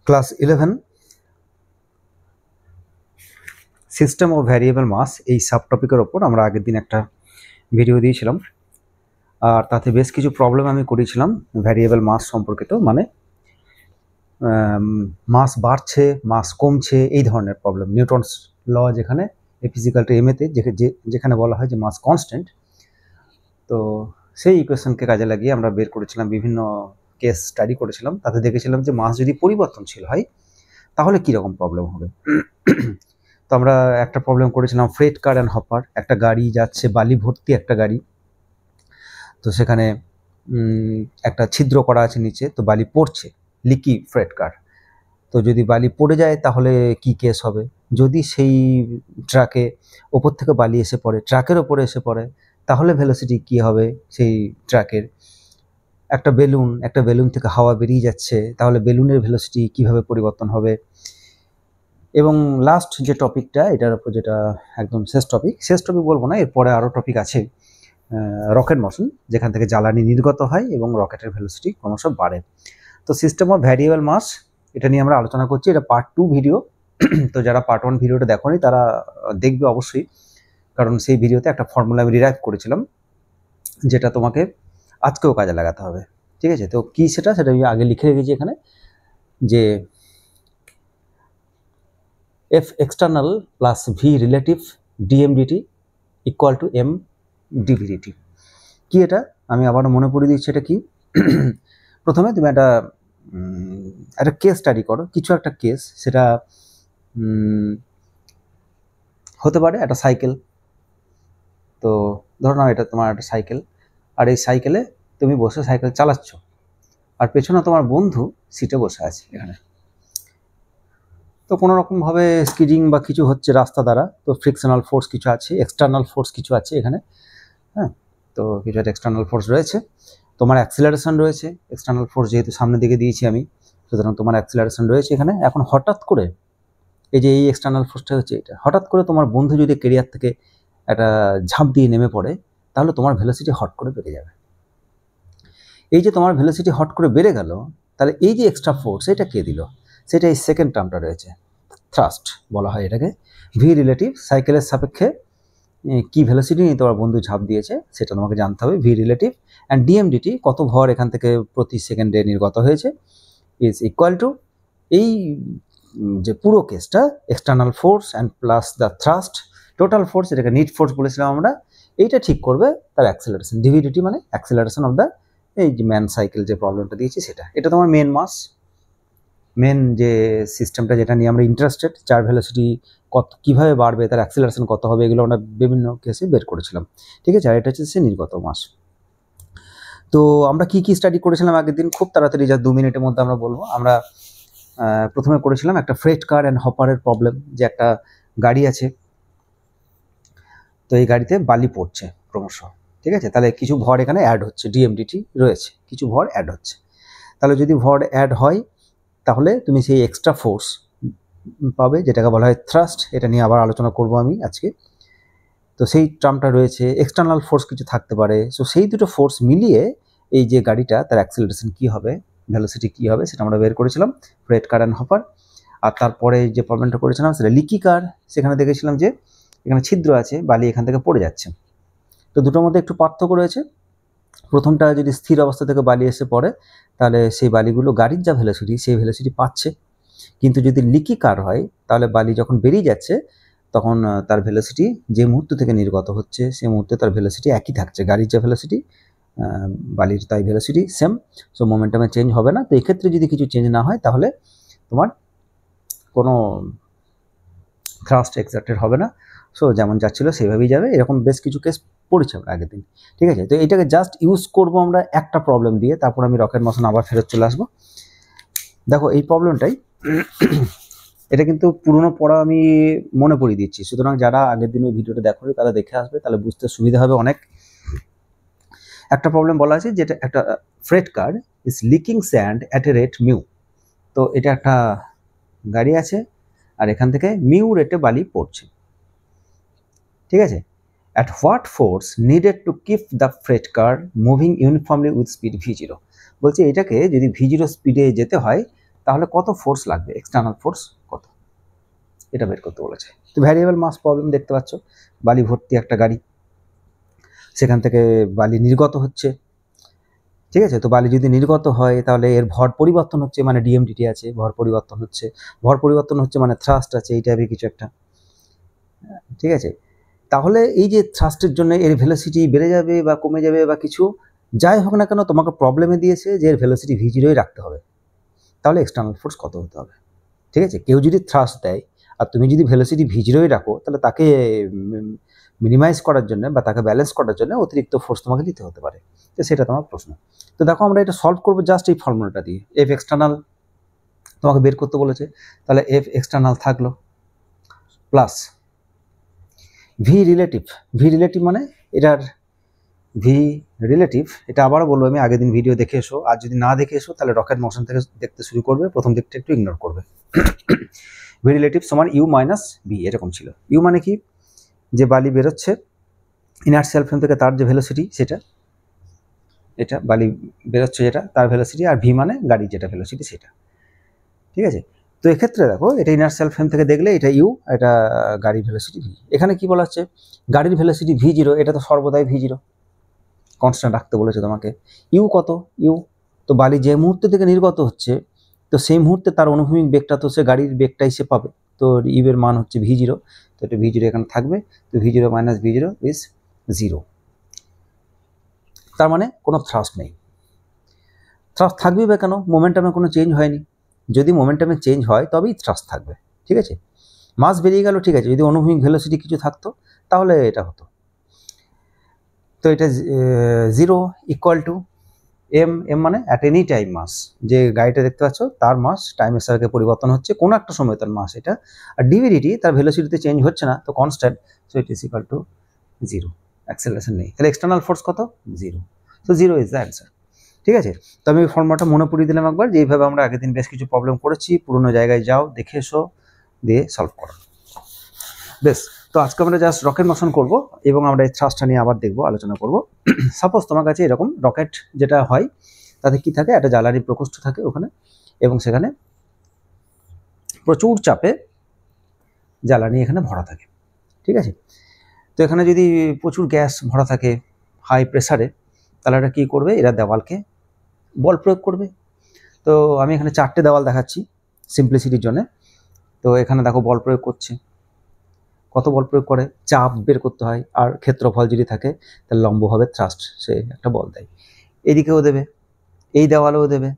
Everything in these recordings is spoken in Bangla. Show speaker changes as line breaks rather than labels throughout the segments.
ক্লাস 11 সিস্টেম অফ ভ্যারিয়েবল মাস এই সাব টপিকের ওপর আমরা আগের দিন একটা ভিডিও দিয়েছিলাম, আর তাতে বেশ কিছু প্রবলেম আমি করেছিলাম ভ্যারিয়েবল মাস সম্পর্কিত, মানে মাস বাড়ছে মাস কমছে এই ধরনের প্রবলেম। নিউটনস ল যেখানে এফিজিক্যাল টু এমএতে যেখানে বলা হয় যে মাস কনস্ট্যান্ট, তো সেই ইকুয়েশনকে কাজে লাগিয়ে আমরা বের করেছিলাম, বিভিন্ন কেস স্টাডি করেছিলাম, তাতে দেখেছিলাম যে মাস যদি পরিবর্তনশীল হয় তাহলে কীরকম প্রবলেম হবে। তো আমরা একটা প্রবলেম করেছিলাম ফ্রেট কার অ্যান্ড হপার। একটা গাড়ি যাচ্ছে, বালি ভর্তি একটা গাড়ি, তো সেখানে একটা ছিদ্র করা আছে নিচে, তো বালি পড়ছে, লিকি ফ্রেট কার। তো যদি বালি পড়ে যায় তাহলে কি কেস হবে? যদি সেই ট্রাকে ওপর থেকে বালি এসে পড়ে, ট্রাকের ওপরে এসে পড়ে, তাহলে ভেলোসিটি কি হবে সেই ট্রাকের? একটা বেলুন থেকে হাওয়া বেরিয়ে যাচ্ছে, তাহলে বেলুনের ভেলোসিটি কিভাবে পরিবর্তন হবে? এবং লাস্ট যে টপিকটা, এটার উপর যেটা একদম শেষ টপিক বলবো না, এরপরে আরও টপিক আছে, রকেট মোশন, যেখান থেকে জ্বালানি নির্গত হয় এবং রকেটের ভেলোসিটি ক্রমশ বাড়ে। তো সিস্টেম অফ ভ্যারিয়েবল মাস, এটা নিয়ে আমরা আলোচনা করছি। এটা পার্ট 2 ভিডিও। তো যারা পার্ট 1 ভিডিওটা দেখোনি তারা দেখবে অবশ্যই, কারণ সেই ভিডিওতে একটা ফর্মুলা আমি ডিরাইভ করেছিলাম, যেটা তোমাকে আজকেও কাজে লাগাতে হবে। ঠিক আছে? তো কি সেটা আমি আগে লিখে রেখেছি এখানে, যে F external plus V relative D M D T equal to M D V D T. কি এটা আমি আবার মনে পড়ে দিচ্ছি। এটা কি? প্রথমে তুমি একটা কেস স্টাডি করো, কিছু একটা কেস, সেটা হতে পারে একটা সাইকেল। তো ধরো না, এটা তোমার একটা সাইকেল, আর এই সাইকেলে তুমি বসে সাইকেল চালাচ্ছ, আর পেছনে তোমার বন্ধু সিটে বসে আছে এখানে। তো কোনো রকমভাবে স্কিডিং বা কিছু হচ্ছে রাস্তা দ্বারা, তো ফ্রিকশনাল ফোর্স কিছু আছে, এক্সটার্নাল ফোর্স কিছু আছে এখানে। হ্যাঁ, তো কিছু একটা এক্সটার্নাল ফোর্স রয়েছে, তোমার অ্যাক্সিলারেশন রয়েছে। এক্সটার্নাল ফোর্স যেহেতু সামনের দিকে দিয়েছি আমি, সুতরাং তোমার অ্যাক্সিলারেশন রয়েছে এখানে। এখন হঠাৎ করে এই যে এই এক্সটার্নাল ফোর্সটা হচ্ছে এটা, হঠাৎ করে তোমার বন্ধু যদি কেরিয়ার থেকে একটা ঝাঁপ দিয়ে নেমে পড়ে, তাহলে তোমার ভেলোসিটি হট করে বেড়ে যাবে। এই যে তোমার ভেলোসিটি হট করে বেড়ে গেল, তাহলে এই যে এক্সট্রা ফোর্স এটা কে দিল? সেটা এই সেকেন্ড টার্মটা রয়েছে, থ্রাস্ট বলা হয় এটাকে। ভি রিলেটিভ, সাইকেলের সাপেক্ষে কি ভেলোসিটি নিয়ে তোমার বন্ধু ঝাঁপ দিয়েছে সেটা তোমাকে জানতে হবে, ভি রিলেটিভ। অ্যান্ড ডিএমডিটি, কত ভর এখান থেকে প্রতি সেকেন্ডে নির্গত হয়েছে, ইজ ইকুয়াল টু এই যে পুরো কেসটা, external force and plus the thrust, total force, এটাকে নিট ফোর্স বলেছিলাম আমরা। এইটা ঠিক করবে তার অ্যাক্সেলারেশন। ডিভিডিটি মানে অ্যাক্সেলারেশন অফ দ্য, এই যে ম্যান সাইকেল যে প্রবলেমটা দিয়েছি সেটা। এটা তোমার মেন মাস, মেন যে সিস্টেমটা যেটা নিয়ে আমরা ইন্টারেস্টেড, চার ভেলোসিটি কত কীভাবে বাড়বে, তার অ্যাক্সেলারেশন কত হবে, এগুলো আমরা বিভিন্ন কেসে বের করেছিলাম। ঠিক আছে? আর এটা হচ্ছে সে নির্গত মাস। তো আমরা কি স্টাডি করেছিলাম আগের দিন, খুব তাড়াতাড়ি, যা 2 মিনিটের মধ্যে আমরা বলবো। আমরা প্রথমে করেছিলাম একটা ফ্রেট কার অ্যান্ড হপারের প্রবলেম, যে একটা গাড়ি আছে, তো এই গাড়িতে বালি পড়ছে ক্রমশ। ঠিক আছে? তাহলে কিছু ভর এখানে অ্যাড হচ্ছে, ডিএমডিটি রয়েছে, কিছু ভর অ্যাড হচ্ছে। তাহলে যদি ভর অ্যাড হয় তাহলে তুমি সেই এক্সট্রা ফোর্স পাবে, যেটাকে বলা হয় থ্রাস্ট। এটা নিয়ে আবার আলোচনা করব আমি আজকে। তো সেই টার্মটা রয়েছে, এক্সটার্নাল ফোর্স কিছু থাকতে পারে। সো সেই দুটো ফোর্স মিলিয়ে এই যে গাড়িটা, তার অ্যাক্সেলারেশন কী হবে, ভেলোসিটি কী হবে, সেটা আমরা বের করেছিলাম, ফ্রেট কার অ্যান্ড হপার। আর তারপরে যে প্রবলেমটা করেছিলাম সেটা লিকি কার। সেখানে দেখেছিলাম যে এখানে ছিদ্র আছে, বালি এখান থেকে পড়ে যাচ্ছে। তো দুটোর মধ্যে একটু পার্থক্য রয়েছে। প্রথমটা যদি স্থির অবস্থা থেকে বালি এসে পড়ে, তাহলে সেই বালিগুলো গাড়ির যা ভেলোসিটি সেই ভেলোসিটি পাচ্ছে। কিন্তু যদি লিকি কার হয়, তাহলে বালি যখন বেরিয়ে যাচ্ছে তখন তার ভেলোসিটি যে মুহূর্ত থেকে নির্গত হচ্ছে সেই মুহূর্তে তার ভেলোসিটি একই থাকছে, গাড়ির যা ভেলোসিটি বালির তাই ভেলোসিটি সেম। সো মোমেন্টামে চেঞ্জ হবে না। তো এক্ষেত্রে যদি কিছু চেঞ্জ না হয় তাহলে তোমার কোনো থ্রাস্ট এক্সার্টেড হবে না। সো যেমন যাচ্ছিলো সেইভাবেই যাবে। এরকম বেশ কিছু কেস পড়েছে আমরা আগের দিন। ঠিক আছে? তো এটাকে জাস্ট ইউজ করবো আমরা একটা প্রবলেম দিয়ে, তারপর আমি রকেট মোশন আবার ফেরত চলে আসবো। দেখো এই প্রবলেমটাই, এটা কিন্তু পুরনো পড়া আমি মনে পড়িয়ে দিচ্ছি, সুতরাং যারা আগের দিন ওই ভিডিওটা দেখো তারা দেখে আসবে, তাহলে বুঝতে সুবিধা হবে অনেক। একটা প্রবলেম বলা আছে যেটা একটা freight car is leaking sand at a rate mu. তো এটা একটা গাড়ি আছে, আর এখান থেকে মিউ রেটে বালি পড়ছে। ঠিক আছে? At what force needed to keep the freight car moving uniformly with speed v0। বলছে এটাকে যদি v0 স্পিডে যেতে হয়, তাহলে কত ফোর্স লাগবে, এক্সটার্নাল ফোর্স কত, এটা বের করতে বলেছে। তো ভ্যারিয়েবল মাস প্রবলেম দেখতে পাচ্ছ, বালি ভর্তি একটা গাড়ি, সেখান থেকে বালি নির্গত হচ্ছে, ঠিক আছে। তো বালি যদি নির্গত হয় তাহলে এর ভর পরিবর্তন হচ্ছে, মানে ডিএমডিটি আছে, ভর পরিবর্তন হচ্ছে, ভর পরিবর্তন হচ্ছে মানে থ্রাস্ট আছে, এই টাইপের কিছু একটা, ঠিক আছে। তাহলে এই যে থ্রাস্টের জন্য এর ভেলোসিটি বেড়ে যাবে বা কমে যাবে বা কিছু যাই হোক না কেন, তোমাকে প্রবলেমে দিয়েছে যে এর ভেলোসিটি v0ই রাখতে হবে, তাহলে এক্সটার্নাল ফোর্স কত হতে হবে, ঠিক আছে। কেউ যদি থ্রাস্ট দেয় আর তুমি যদি ভেলোসিটি v0ই রাখো, তাহলে তাকে মিনিমাইজ করার জন্য বা তাকে ব্যালেন্স করার জন্য অতিরিক্ত ফোর্স তোমাকে দিতে হতে পারে, তো সেটা তোমার প্রশ্ন। তো দেখো আমরা এটা সলভ করবো জাস্ট এই ফর্মুলাটা দিয়ে, এফ এক্সটার্নাল তোমাকে বের করতে বলেছে, তাহলে এফ এক্সটার্নাল থাকলো প্লাস ভি রিলেটিভ মানে এটার ভি রিলেটিভ, এটা আবারও বলবো আমি, আগের দিন ভিডিও দেখে এসো, আর যদি না দেখে এসো তাহলে রকেট মোশন থেকে দেখতে শুরু করবে, প্রথম দিকটা একটু ইগনোর করবে। ভি রিলেটিভ সমান ইউ মাইনাস বি, এরকম ছিল। ইউ মানে কি, যে বালি বেরোচ্ছে ইনার্শিয়াল ফ্রেম থেকে, তার যে ভেলোসিটি সেটা, এটা বালি বেরোচ্ছে যেটা তার ভেলোসিটি, আর ভি মানে গাড়ির যেটা ভেলোসিটি সেটা, ঠিক আছে। তো এক্ষেত্রে দেখো এটা ইনার্শিয়াল ফ্রেম থেকে দেখলে এটা ইউ, এটা গাড়ির ভেলোসিটি ভি। এখানে কি বলা হচ্ছে, গাড়ির ভেলোসিটি v0, এটা তো সর্বদাই v0 কনস্ট্যান্ট রাখতে বলেছে তোমাকে। ইউ কত, ইউ তো বালি যে মুহূর্তে থেকে নির্গত হচ্ছে, তো সেই মুহূর্তে তার অনুভূমিক বেগটা তো সে গাড়ির বেগটাই সে পাবে, তো ইউ এর মান হচ্ছে v0, তো এটা v0 এখানে থাকবে, তো v0 মাইনাস v0 ইজ 0, তার মানে কোনো থ্রাস্ট নেই। থ্রাস্ট থাকবেই বা কেন, মোমেন্টামে কোনো চেঞ্জ হয়নি, যদি মোমেন্টামে চেঞ্জ হয় তবেই থ্রাস্ট থাকবে, ঠিক আছে। মাস বেরিয়ে গেল, ঠিক আছে, যদি অনুভূমিক ভেলোসিটি কিছু থাকতো তাহলে এটা হতো। তো এটা 0 ইকুয়াল টু এম, এম মানে অ্যাট এনি টাইম মাস, যে গাড়িটা দেখতে পাচ্ছ তার মাস টাইমের সাথে পরিবর্তন হচ্ছে, কোনো একটা সময় তার মাস এটা, আর ডিভিডিটি তার ভেলোসিটিতে চেঞ্জ হচ্ছে না, তো constant, so it is equal two 0, acceleration নেই, তাহলে এক্সটার্নাল ফোর্স কত, 0, সো 0 ইজ দ্য অ্যান্সার, ঠিক আছে। তো আমি ফর্মুলাটা মনে পড়িয়ে দিলাম একবার, যে এইভাবে আমরা আগের দিন বেশ কিছু প্রবলেম করেছি, পুরোনো জায়গায় যাও দেখে এসো, দিয়ে সলভ করো, বেশ। তো আজকে আমরা জাস্ট রকেট মোশন করব এবং আমরা এই থ্রাস্টটা নিয়ে আবার দেখবো, আলোচনা করব। সাপোজ তোমার কাছে এরকম রকেট যেটা হয়, তাতে কি থাকে, একটা জ্বালানি প্রকোষ্ঠ থাকে ওখানে, এবং সেখানে প্রচুর চাপে জ্বালানি এখানে ভরা থাকে, ঠিক আছে। তো এখানে যদি প্রচুর গ্যাস ভরা থাকে হাই প্রেসারে, তাহলে এটা কী করবে, এরা দেওয়ালকে বল প্রয়োগ করবে। তো আমি এখানে 4টে দেওয়াল দেখাচ্ছি সিম্পলিসিটির জন্য। তো এখানে দেখো বল প্রয়োগ করছে, কত বল প্রয়োগ করে, চাপ বের করতে হয়, আর ক্ষেত্রফল যদি থাকে তাহলে লম্বভাবে থ্রাস্ট সে একটা বল দেয়, এদিকেও দেবে, এই দেওয়ালেও দেবে,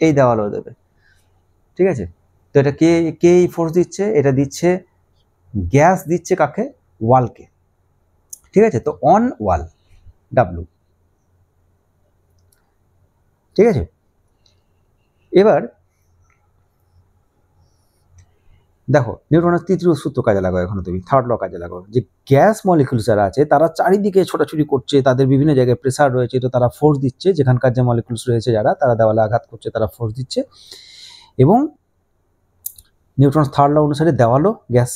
এই দেওয়ালেও দেবে, ঠিক আছে। তো এটা কে কে এই ফোর্স দিচ্ছে, এটা দিচ্ছে গ্যাস দিচ্ছে কাকে, ওয়ালকে, ঠিক আছে। তো অন ওয়াল ডাব্লু, ঠিক আছে। এবার দেখো নিউটনের তৃতীয় সূত্র কাজে লাগাও, এখন তুমি থার্ড ল কাজে লাগাও, যে গ্যাস মলিকুলস যারা আছে তারা চারিদিকে ছোটাছুটি করছে, তাদের বিভিন্ন জায়গায় প্রেসার রয়েছে, তো তারা ফোর্স দিচ্ছে, যেখানকার যে মলিকুলস রয়েছে যারা, তারা দেওয়ালে আঘাত করছে, তারা ফোর্স দিচ্ছে, এবং নিউটনের থার্ড ল অনুসারে দেওয়ালও গ্যাস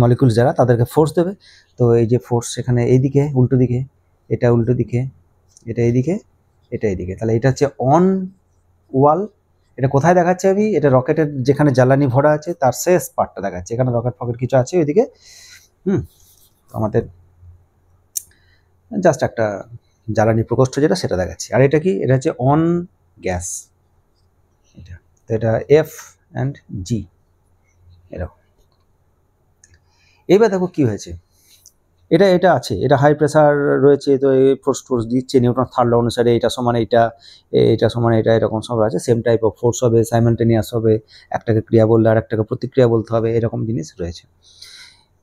মলিকুলস যারা তাদেরকে ফোর্স দেবে। তো এই যে ফোর্স সেখানে এইদিকে উল্টো দিকে, এটা উল্টো দিকে, এটা এইদিকে, এটা এইদিকে, তাহলে এটা হচ্ছে অন ওয়াল। এটা কোথায় দেখাচ্ছে আমি, এটা রকেটের যেখানে জ্বালানি ভরা আছে তার শেষ পার্টটা দেখাচ্ছে, এখানে রকেট ফকেট কিছু আছে ওইদিকে, আমাদের জাস্ট একটা জ্বালানি প্রকোষ্ঠ যেটা সেটা দেখাচ্ছে। আর এটা কি, এটা হচ্ছে অন গ্যাস, এটা তো এটা এফ অ্যান্ড জি এরকম। এবার দেখো কি হয়েছে, এটা আছে, এটা হাই প্রেসার রয়েছে, তো এই ফোর্স দিচ্ছে নিউটন থার্ড ল অনুসারে, এটা সমান এটা সমান এটা, এরকম সব আছে, সেম টাইপ অফ ফোর্স হবে, সাইমালটেনিয়াস হবে, একটাকে ক্রিয়া বললে আর একটাকে প্রতিক্রিয়া বলতে হবে, এরকম জিনিস রয়েছে।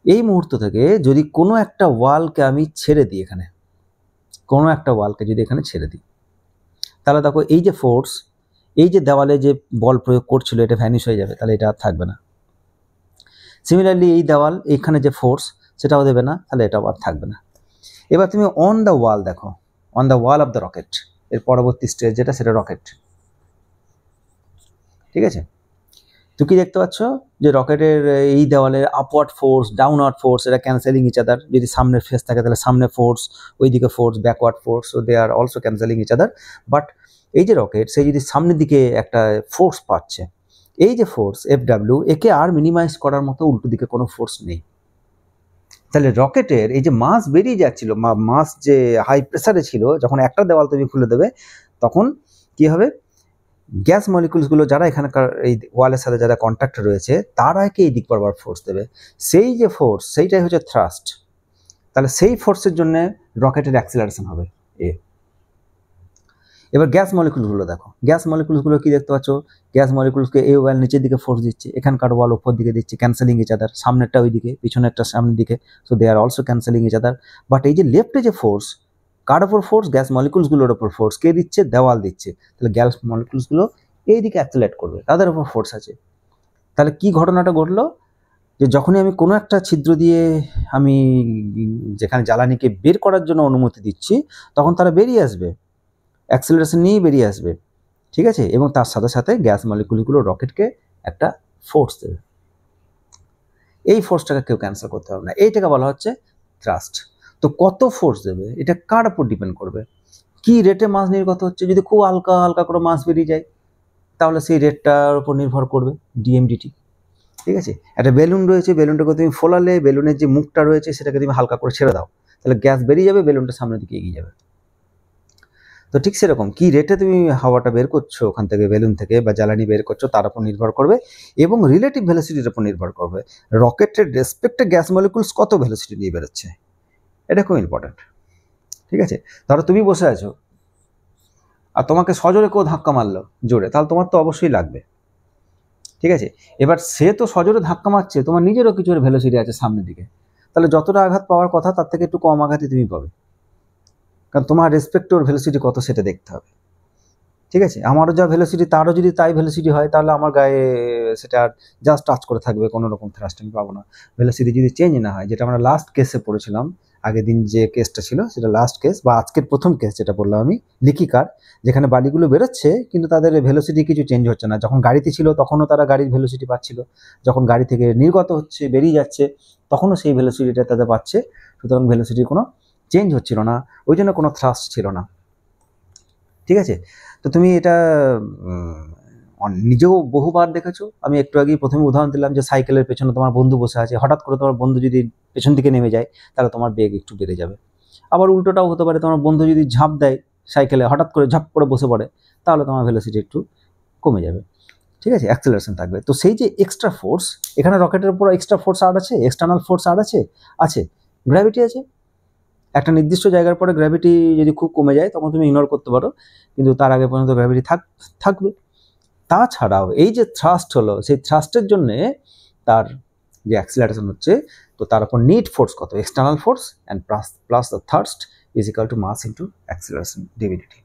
এই মুহূর্ত থেকে যদি কোনো একটা ওয়ালকে আমি ছেড়ে দিই, এখানে কোনো একটা ওয়ালকে যদি এখানে ছেড়ে দিই, তাহলে দেখো এই যে ফোর্স, এই যে দেওয়ালে যে বল প্রয়োগ করছিল, এটা ভ্যানিশ হয়ে যাবে, তাহলে এটা আর থাকবে না। সিমিলারলি এই দেওয়াল, এইখানে যে ফোর্স সেটাও দেবে না, তাহলে এটাও আর থাকবে না। এবার তুমি অন দ্য ওয়াল দেখো, on the wall of the rocket, এর পরবর্তী স্টেজ যেটা সেটা রকেট, ঠিক আছে। তো কি দেখতে পাচ্ছ, যে রকেটের এই দেওয়ালের আপওয়ার্ড ফোর্স, ডাউনওয়ার্ড ফোর্স, এটা ক্যান্সেলিং ইচ আদার, যদি সামনের ফেস থাকে তাহলে সামনে ফোর্স, ওইদিকে force, backward force, so they are also cancelling each other. But এই যে রকেট, সে যদি সামনের দিকে একটা ফোর্স পাচ্ছে, এই যে ফোর্স Fw একে আর মিনিমাইজ করার মতো উল্টো দিকে কোনো ফোর্স নেই। তাহলে রকেটের এই যে মাস বেরিয়ে যাচ্ছিল, মাস যে হাই প্রেসারে ছিল, যখন একটা দেওয়াল তুমি খুলে দেবে তখন কি হবে, গ্যাস মলিকুলসগুলো যারা এখানকার এই ওয়ালের সাথে যারা কন্ট্যাক্টে রয়েছে তারা একে এই দিক বরাবর ফোর্স দেবে, সেই যে ফোর্স সেইটাই হচ্ছে থ্রাস্ট। তাহলে সেই ফোর্সের জন্য রকেটের অ্যাক্সিলারেশন হবে এ। এবার গ্যাস মলিকুলসগুলো দেখো, গ্যাস মলিকুলসগুলো কি দেখতে পাচ্ছ, গ্যাস মলিকুলসকে এই ওয়াল নিচের দিকে ফোর্স দিচ্ছে, এখানকার ওয়াল উপর দিকে দিচ্ছে, ক্যান্সেলিং ইচ আদার, সামনেরটা ওই দিকে, পিছনেরটা সামনের দিকে, so they are also cancelling each other. But এই যে লেফটে যে ফোর্স, কার ওপর ফোর্স, গ্যাস মলিকুলসগুলোর ওপর ফোর্স, কে দিচ্ছে, দেওয়াল দিচ্ছে। তাহলে গ্যাস মলিকুলসগুলো এই দিকে অ্যাক্সিলারেট করবে, তাদের ওপর ফোর্স আছে। তাহলে কি ঘটনাটা ঘটলো, যে যখনই আমি কোনো একটা ছিদ্র দিয়ে আমি যেখানে জ্বালানিকে বের করার জন্য অনুমতি দিচ্ছি, তখন তারা বেরিয়ে আসবে, অ্যাক্সিলারেশন নিয়েই বেরিয়ে আসবে, ঠিক আছে। এবং তার সাথে সাথে গ্যাস মলিকুলগুলো রকেটকে একটা ফোর্স দেবে, এই ফোর্সটাকে কেউ ক্যান্সেল করতে পারবে না, এইটাকে বলা হচ্ছে থ্রাস্ট। তো কত ফোর্স দেবে এটা কার উপর ডিপেন্ড করবে, কি রেটে মাস নির্গত হচ্ছে। যদি খুব হালকা হালকা করে মাস বেরিয়ে যায় তাহলে সেই রেটটার উপর নির্ভর করবে ডিএমডিটি, ঠিক আছে। একটা বেলুন রয়েছে, বেলুনটাকে তুমি ফোলালে বেলুনের যে মুখটা রয়েছে সেটাকে তুমি হালকা করে ছেড়ে দাও, তাহলে গ্যাস বেরিয়ে যাবে, বেলুনটা সামনের দিকে এগিয়ে যাবে। তো ঠিক সেরকম কি রেটে তুমি হাওয়াটা বের করছো ওখান থেকে, বেলুন থেকে বা জ্বালানি বের করছো, তার উপর নির্ভর করবে, এবং রিলেটিভ ভেলোসিটির উপর নির্ভর করবে, রকেটের রেসপেক্টে গ্যাস মলিকুলস কত ভেলোসিটি নিয়ে বেরোচ্ছে, এটা খুব ইম্পর্ট্যান্ট, ঠিক আছে। ধরো তুমি বসে আছো আর তোমাকে সজোরে কেউ ধাক্কা মারলো জোরে, তাহলে তোমার তো অবশ্যই লাগবে, ঠিক আছে। এবার সে তো সজোরে ধাক্কা মারছে, তোমার নিজেরও কিছু ভেলোসিটি আছে সামনের দিকে, তাহলে যতটা আঘাত পাওয়ার কথা তার থেকে একটু কম আঘাতই তুমি পাবে, কারণ তোমার রেসপেক্ট ওর ভেলোসিটি কত সেটা দেখতে হবে, ঠিক আছে। আমারও যা ভেলোসিটি তারও যদি তাই ভেলোসিটি হয়, তাহলে আমার গায়ে সেটা আর জাস্ট টাচ করে থাকবে, কোনো রকম থ্রাস্ট আমি পাবো না। ভেলোসিটি যদি চেঞ্জ না হয়, যেটা আমরা লাস্ট কেসে পড়েছিলাম, আগের দিন যে কেসটা ছিল সেটা লাস্ট কেস, বা আজকের প্রথম কেস যেটা বললাম আমি, লিকি কার, যেখানে বালিগুলো বেরোচ্ছে কিন্তু তাদের ভেলোসিটি কিছু চেঞ্জ হচ্ছে না। যখন গাড়িতে ছিল তখনও তারা গাড়ির ভেলোসিটি পাচ্ছিল, যখন গাড়ি থেকে নির্গত হচ্ছে বেরিয়ে যাচ্ছে তখনও সেই ভেলোসিটিটা তাদের পাচ্ছে, সুতরাং ভেলোসিটির কোনো চেঞ্জ হচ্ছিল না, ওই জন্য কোনো থ্রাস্ট ছিল না, ঠিক আছে। তো তুমি এটা নিজেও বহুবার দেখেছো, আমি একটু আগেই প্রথমে উদাহরণ দিলাম যে সাইকেলের পেছনে তোমার বন্ধু বসে আছে, হঠাৎ করে তোমার বন্ধু যদি পেছন দিকে নেমে যায় তাহলে তোমার বেগ একটু বেড়ে যাবে। আবার উল্টোটাও হতে পারে, তোমার বন্ধু যদি ঝাঁপ দেয় সাইকেলে, হঠাৎ করে ঝাঁপ করে বসে পড়ে, তাহলে তোমার ভেলোসিটি একটু কমে যাবে, ঠিক আছে, অ্যাক্সেলারেশন থাকবে। তো সেই যে এক্সট্রা ফোর্স, এখানে রকেটের উপর এক্সট্রা ফোর্স আর আছে, এক্সটার্নাল ফোর্স আর আছে, আছে গ্র্যাভিটি আছে। একটা নির্দিষ্ট জায়গার পরে গ্র্যাভিটি যদি খুব কমে যায় তখন তুমি ইগনোর করতে পারো, কিন্তু তার আগে পর্যন্ত গ্র্যাভিটি থাকবে। তাছাড়াও এই যে থ্রাস্ট হলো, সেই থ্রাস্টের জন্যে তার যে অ্যাক্সিলারেশন হচ্ছে, তো তার উপর নিট ফোর্স কত, external force and plus the thrust is equal to mass into acceleration D V D T.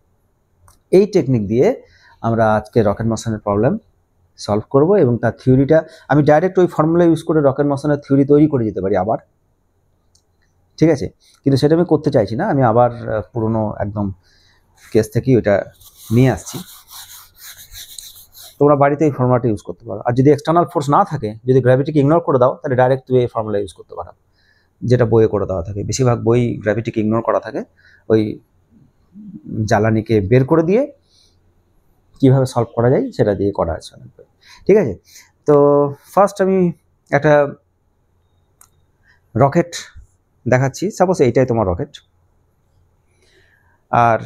এই টেকনিক দিয়ে আমরা আজকে রকেট মোশনের প্রবলেম সলভ করব, এবং তার থিওরিটা আমি ডাইরেক্ট ওই ফর্মুলা ইউজ করে রকেট মোশনের থিওরি তৈরি করে যেতে পারি আবার, ঠিক আছে। কিন্তু সেটা আমি করতে চাইছি না, আমি আবার পুরনো একদম কেস থেকেই ওটা নিয়ে আসছি। তোমরা বাড়িতে এই ফর্মুলাটা ইউজ করতে পারো, আর যদি এক্সটার্নাল ফোর্স না থাকে, যদি গ্র্যাভিটিকে ইগনোর করে দাও, তাহলে ডাইরেক্ট তুমি এই ফর্মুলা ইউজ করতে পারো, যেটা বইয়ে করে দেওয়া থাকে। বেশিরভাগ বই গ্র্যাভিটিকে ইগনোর করা থাকে, ওই জ্বালানিকে বের করে দিয়ে কীভাবে সলভ করা যায় সেটা দিয়ে করা আছে, ঠিক আছে। তো ফার্স্ট আমি একটা রকেট দেখাচ্ছি, সাপোজ এইটাই তোমার রকেট, আর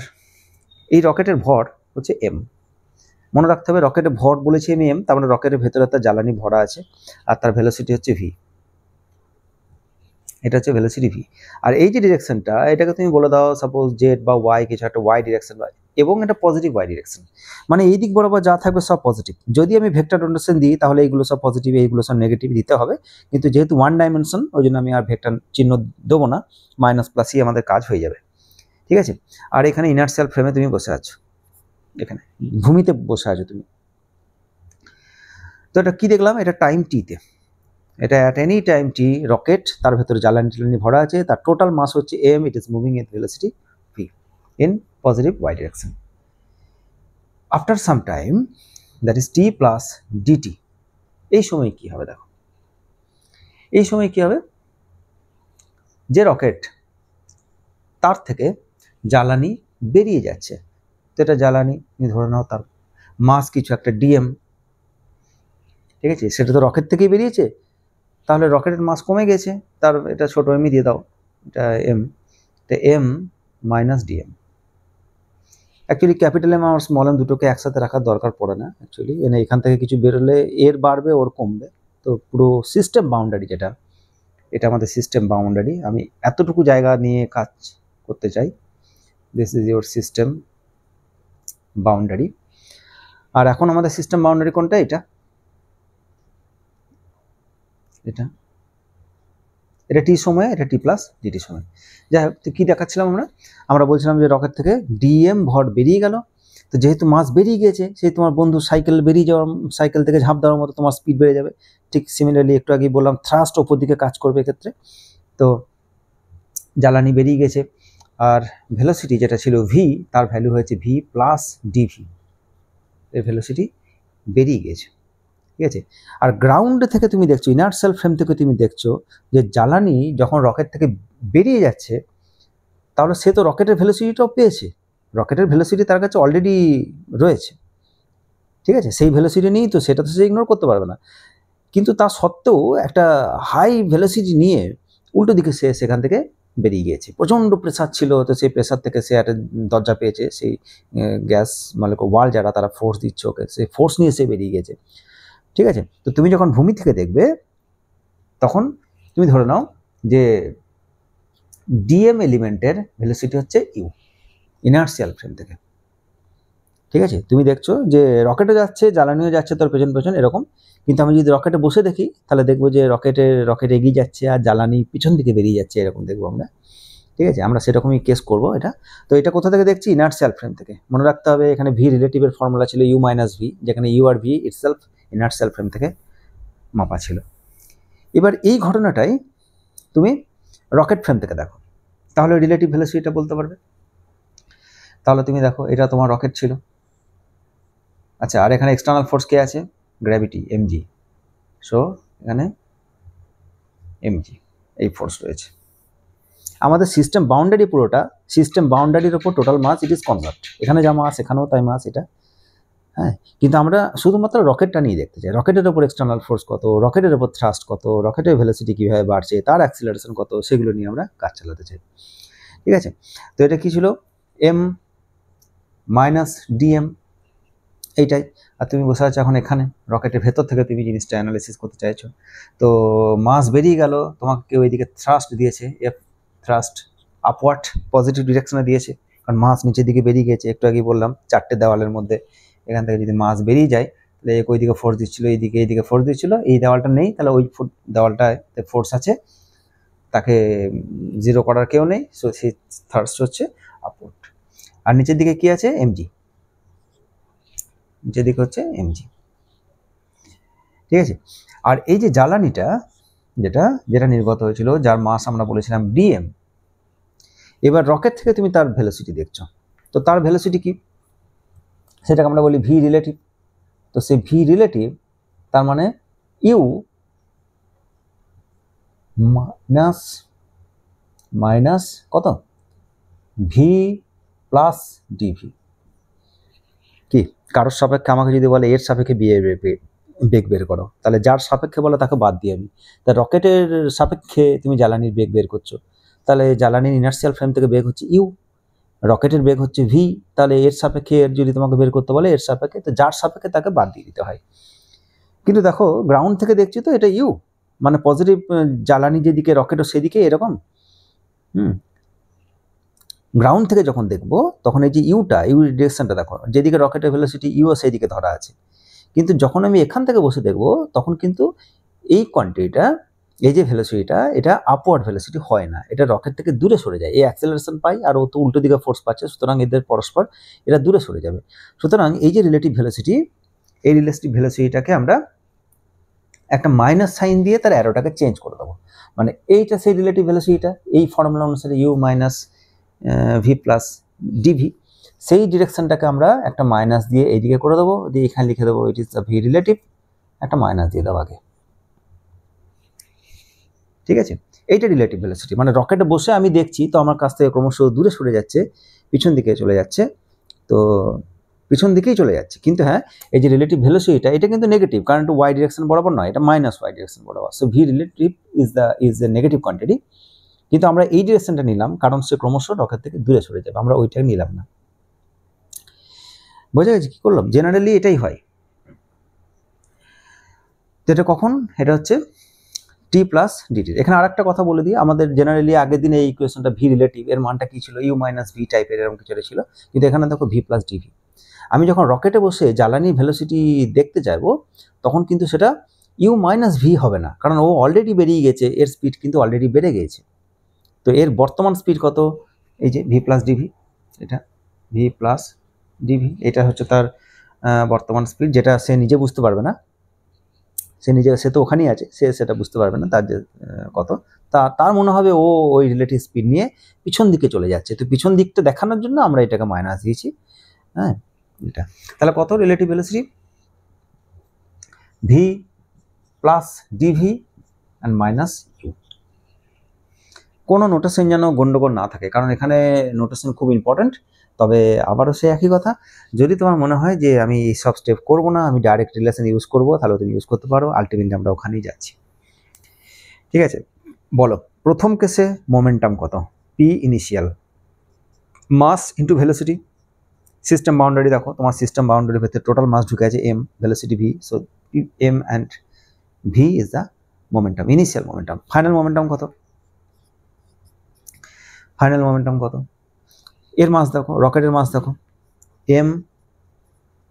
এই রকেটের ভর হচ্ছে এম। মনে রাখতে হবে রকেটের ভর বলেছি আমি এম, তার মানে রকেটের ভেতরে তার জ্বালানি ভরা আছে, আর তার ভেলোসিটি হচ্ছে ভি, এটা হচ্ছে ভেলোসিটি ভি। আর এই যে ডিরেকশনটা, এটাকে তুমি বলে দাও সাপোজ জেড বা ওয়াই, কিছু একটা ওয়াই ডিরেকশন, এবং এটা পজিটিভ ওয়াই ডিরেকশন, মানে এই দিক বরাবর যা থাকবে সব পজিটিভ। যদি আমি ভেক্টর নোটেশন দিই তাহলে এইগুলো সব পজিটিভ, এইগুলো সব নেগেটিভ দিতে হবে, কিন্তু যেহেতু ওয়ান ডাইমেনশন ওই জন্য আমি আর ভেক্টর চিহ্ন দেবো না, মাইনাস প্লাসই আমাদের কাজ হয়ে যাবে, ঠিক আছে। আর এখানে ইনার্শিয়াল ফ্রেমে তুমি বসে আছো, এখানে ভূমিতে বসে আছো তুমি। তো এটা কি দেখলাম, এটা টাইম টিতে, এটা at any time T rocket, তার ভেতরে জ্বালানি ভরা আছে, তার টোটাল মাস হচ্ছে M, it is moving at velocity V in positive Y direction. After some time, that is T plus dt, এই সময় কি হবে দেখো, এই সময় কি হবে, যে রকেট তার থেকে জ্বালানি বেরিয়ে যাচ্ছে, তো এটা জ্বালানি তুমি ধরে নাও, তার মাস কিছু একটা ডিএম, ঠিক আছে, সেটা তো রকেট থেকেই বেরিয়েছে, তাহলে রকেটের মাস কমে গেছে, তার এটা ছোট এমই দিয়ে দাও, এটা এম, তো M minus D M. Actually capital M আর স্মল এম দুটোকে একসাথে রাখার দরকার পড়ে না অ্যাকচুয়ালি, এখান থেকে কিছু বেরোলে এর বাড়বে ওর কমবে। তো পুরো সিস্টেম বাউন্ডারি যেটা, এটা আমাদের সিস্টেম বাউন্ডারি, আমি এতটুকু জায়গা নিয়ে কাজ করতে চাই, this is your system boundary. আর এখন আমাদের সিস্টেম বাউন্ডারি কোনটা, এটা এটা এটা টি সময়ে, এটা টি প্লাস ডিটি সময়। যাই হোক, তো কী দেখাচ্ছিলাম আমরা বলছিলাম যে রকেট থেকে ডিএম ভর বেরিয়ে গেল, তো যেহেতু মাস বেরিয়ে গিয়েছে, সেই তোমার বন্ধু সাইকেল থেকে ঝাঁপ দেওয়ার মতো তোমার স্পিড বেড়ে যাবে। ঠিক সিমিলারলি একটু আগেই বললাম থ্রাস্ট ওপর দিকে কাজ করবে এক্ষেত্রে। তো জ্বালানি বেরিয়ে গেছে, আর ভেলোসিটি যেটা ছিল ভি, তার ভ্যালু হয়েছে ভি প্লাস ডিভি, এর ভেলোসিটি বেরিয়ে গেছে। ঠিক আছে, আর গ্রাউন্ড থেকে তুমি দেখছো, ইনার্শিয়াল ফ্রেম থেকে তুমি দেখছো যে জ্বালানি যখন রকেট থেকে বেরিয়ে যাচ্ছে, তাহলে সে তো রকেটের ভেলোসিটিটাও পেয়েছে, রকেটের ভেলোসিটি তার কাছে অলরেডি রয়েছে। ঠিক আছে, সেই ভেলোসিটি নিয়েই তো, সেটা তো সে ইগনোর করতে পারবে না, কিন্তু তা সত্ত্বেও একটা হাই ভেলোসিটি নিয়ে উল্টো দিকে সে সেখান থেকে বেরিয়ে গিয়েছে। প্রচণ্ড প্রেসার ছিল, তো সেই প্রেসার থেকে সে একটা দরজা পেয়েছে, সেই গ্যাস মালিক ওয়াল যারা তারা ফোর্স দিচ্ছে ওকে, সেই ফোর্স নিয়ে সে বেরিয়ে গেছে। ঠিক আছে, তো তুমি যখন ভূমি থেকে দেখবে, তখন তুমি ধরে নাও যে ডিএম এলিমেন্টের ভেলোসিটি হচ্ছে ইউ, ইনার্শিয়াল ফ্রেম থেকে। ঠিক আছে, তুমি দেখছো যে রকেটও যাচ্ছে, জ্বালানিও যাচ্ছে তোর পেছন পেছন এরকম, কিন্তু আমি যদি রকেটে বসে দেখি, তাহলে দেখবো যে রকেট এগিয়ে যাচ্ছে আর জ্বালানি পিছন দিকে বেরিয়ে যাচ্ছে, এরকম দেখবো আমরা। ঠিক আছে, আমরা সেরকমই কেস করবো এটা। তো এটা কোথা থেকে দেখছি, ইনার্শিয়াল ফ্রেম থেকে। মনে রাখতে হবে এখানে ভি রিলেটিভের ফর্মুলা ছিল ইউ মাইনাস ভি, যেখানে ইউ আর ভি ইটসেলফ ইনার্শিয়াল ফ্রেম থেকে মাপা ছিল। এবার এই ঘটনাটাই তুমি রকেট ফ্রেম থেকে দেখো, তাহলে রিলেটিভ ভেলোসিটিটা বলতে পারবে। তাহলে তুমি দেখো, এটা তোমার রকেট ছিল, আচ্ছা, আর এখানে এক্সটার্নাল ফোর্স কে আছে, গ্র্যাভিটি এমজি, সো এখানে এমজি এই ফোর্স রয়েছে। আমাদের সিস্টেম বাউন্ডারি পুরোটা, সিস্টেম বাউন্ডারির ওপর টোটাল মাস ইট ইজ কনজার্ভড, এখানে যা মাস এখানেও তাই মাস এটা। হ্যাঁ, কিন্তু আমরা শুধুমাত্র রকেটটা নিয়ে দেখতে চাই, রকেটের ওপর এক্সটার্নাল ফোর্স কত, রকেটের ওপর থ্রাস্ট কত, রকেটের ভেলোসিটি কীভাবে বাড়ছে, তার অ্যাক্সিলারেশন কত, সেগুলো নিয়ে আমরা কাজ চালাতে চাই। ঠিক আছে, তো এটা কি ছিল, এম মাইনাস ডিএম, এইটাই। আর তুমি বসে আছো এখন এখানে, রকেটের ভেতর থেকে তুমি জিনিসটা অ্যানালাইসিস করতে চাইছো। তো মাস বেরিয়ে গেল, তোমাকে কেউ এইদিকে থ্রাস্ট দিয়েছে, এফ থ্রাস্ট আপওয়ার্ড পজিটিভ ডিরেকশনে দিয়েছে, কারণ মাস নিচের দিকে বেরিয়ে গেছে। একটু আগেই বললাম চারটে দেওয়ালের মধ্যে এখান থেকে যদি মাস বেরিয়ে যায়, তাহলে ওই দিকে ফোর্স দিচ্ছিল, এইদিকে ফোর্স দিচ্ছিল, এই দেওয়ালটা নেই, তাহলে ওই দেওয়ালটায় ফোর্স আছে, তাকে জিরো করার কেউ নেই, সো সেই থ্রাস্ট হচ্ছে আপওয়ার্ড। আর নিচের দিকে কি আছে, এমজি, নিচের দিকে হচ্ছে এমজি। ঠিক আছে, আর এই যে জ্বালানিটা যেটা নির্গত হয়েছিল, যার মাস আমরা বলেছিলাম ডিএম, এবার রকেট থেকে তুমি তার ভেলোসিটি দেখছো, তো তার ভেলোসিটি কি, সেটাকে আমরা বলি ভি রিলেটিভ। তো সেই ভি রিলেটিভ তার মানে ইউ মাইনাস কত, ভি প্লাস ডিভি। কি, কারোর সাপেক্ষে আমাকে যদি বলে এর সাপেক্ষে বেগ বের করো, তাহলে যার সাপেক্ষে বলে তাকে বাদ দিয়ে আমি, তা রকেটের সাপেক্ষে তুমি জ্বালানির বেগ বের করছো, তাহলে জ্বালানির ইনার্শিয়াল ফ্রেম থেকে বেগ হচ্ছে ইউ, রকেটের বেগ হচ্ছে ভি, তাহলে এর সাপেক্ষে এর যদি তোমাকে বের করতে বলে এর সাপেক্ষে, তো যার সাপেক্ষে তাকে বাদ দিয়ে দিতে হয়। কিন্তু দেখো গ্রাউন্ড থেকে দেখছি তো এটা ইউ, মানে পজিটিভ জ্বালানি যেদিকে রকেটও সেদিকে এরকম। গ্রাউন্ড থেকে যখন দেখবো, তখন এই যে ইউ ডিরেকশনটা দেখো, যেদিকে রকেটের ভেলোসিটি ইউ সেই দিকে ধরা আছে। কিন্তু যখন আমি এখান থেকে বসে দেখবো, তখন কিন্তু এই কোয়ান্টিটিটা, এই যে ভেলোসিটিটা, এটা আপওয়ার্ড ভেলোসিটি হয় না, এটা রকেট থেকে দূরে সরে যায়, এই অ্যাক্সেলারেশন পাই আর ও তো উল্টো দিকে ফোর্স পাচ্ছে, সুতরাং এদের পরস্পর এটা দূরে সরে যাবে। সুতরাং এই যে রিলেটিভ ভেলোসিটি, এই রিলেটিভ ভেলোসিটিটাকে আমরা একটা মাইনাস সাইন দিয়ে তার অ্যারোটাকে চেঞ্জ করে দেবো, মানে এইটা সেই রিলেটিভ ভেলোসিটিটা, এই ফর্মুলা অনুসারে U minus V plus dv, সেই ডিরেকশনটাকে আমরা একটা মাইনাস দিয়ে এইদিকে করে দেবো, দিয়ে এখানে লিখে দেবো it is the V relative, একটা মাইনাস দিয়ে দেবো আগে। ঠিক আছে, এইটা রিলেটিভ ভেলোসিটি, মানে রকেটে বসে আমি দেখছি, তো আমার কাছ থেকে ক্রমশ দূরে সরে যাচ্ছে, পিছন দিকে চলে যাচ্ছে, তো পিছন দিকেই চলে যাচ্ছে। কিন্তু হ্যাঁ, এই যে রিলেটিভ ভেলোসিটিটা এটা কিন্তু নেগেটিভ, কারণ একটু ওয়াই ডিরেকশন বরাবর নয়, এটা মাইনাস ওয়াই ডিরেকশন বরাবর। So V relative is a negative quantity. কিন্তু আমরা এই ডিরেকশনটা নিলাম কারণ সে ক্রমশ রকেট থেকে দূরে সরে যাবে, আমরা ওইটাকে নিলাম না। বোঝা গেছে কি করলাম? জেনারেলি এটাই হয়। তো এটা কখন? এটা হচ্ছে টি প্লাস ডিটি। এখানে আরেকটা কথা বলে দিই, আমাদের জেনারেলি আগের দিনে এই ইকুয়েশনটা ভি রিলেটিভ এর মানটা কি ছিল? ইউ মাইনাস ভি টাইপের এরকম কিছু ছিল, কিন্তু এখানে দেখো ভি প্লাস ডিভি। আমি যখন রকেটে বসে জ্বালানি ভেলোসিটি দেখতে চাইবো তখন কিন্তু সেটা ইউ মাইনাস ভি হবে না, কারণ ও অলরেডি বেরিয়ে গেছে, এর স্পিড কিন্তু অলরেডি বেড়ে গিয়েছে। তো এর বর্তমান স্পিড কত? এই যে ভি প্লাস ডিভি, এটা ভি প্লাস ডিভি, এটা হচ্ছে তার বর্তমান স্পিড, যেটা সে নিজে বুঝতে পারবে না, সে তো ওখানেই আছে, সে সেটা বুঝতে পারবে না তার যে কত, তার মনে হবে ও ওই রিলেটিভ স্পিড নিয়ে পিছন দিকে চলে যাচ্ছে। তো পিছন দিকটা দেখানোর জন্য আমরা এটাকে মাইনাস দিয়েছি। হ্যাঁ, এটা তাহলে কত relative velocity? V plus dv and minus U. কোনো নোটেশন যেন গন্ডগোল না থাকে, কারণ এখানে নোটেশন খুব ইম্পর্টেন্ট। তবে আবারও সে একই কথা, যদি তোমার মনে হয় যে আমি এই সব স্টেপ করবো না, আমি ডাইরেক্ট রিলেশন ইউজ করবো, তাহলে তুমি ইউজ করতে পারো। আলটিমেটলি আমরা ওখানেই যাচ্ছি। ঠিক আছে, বলো প্রথম কেসে মোমেন্টাম কত? P initial, mass into velocity. System boundary দেখো, তোমার সিস্টেম বাউন্ডারির ভেতরে টোটাল মাস ঢুকে আছে M, velocity V. So M and V is the momentum, initial momentum. Final momentum কত? ফাইনাল মোমেন্টাম কত? এর মাস দেখো, রকেটের মাস দেখো, M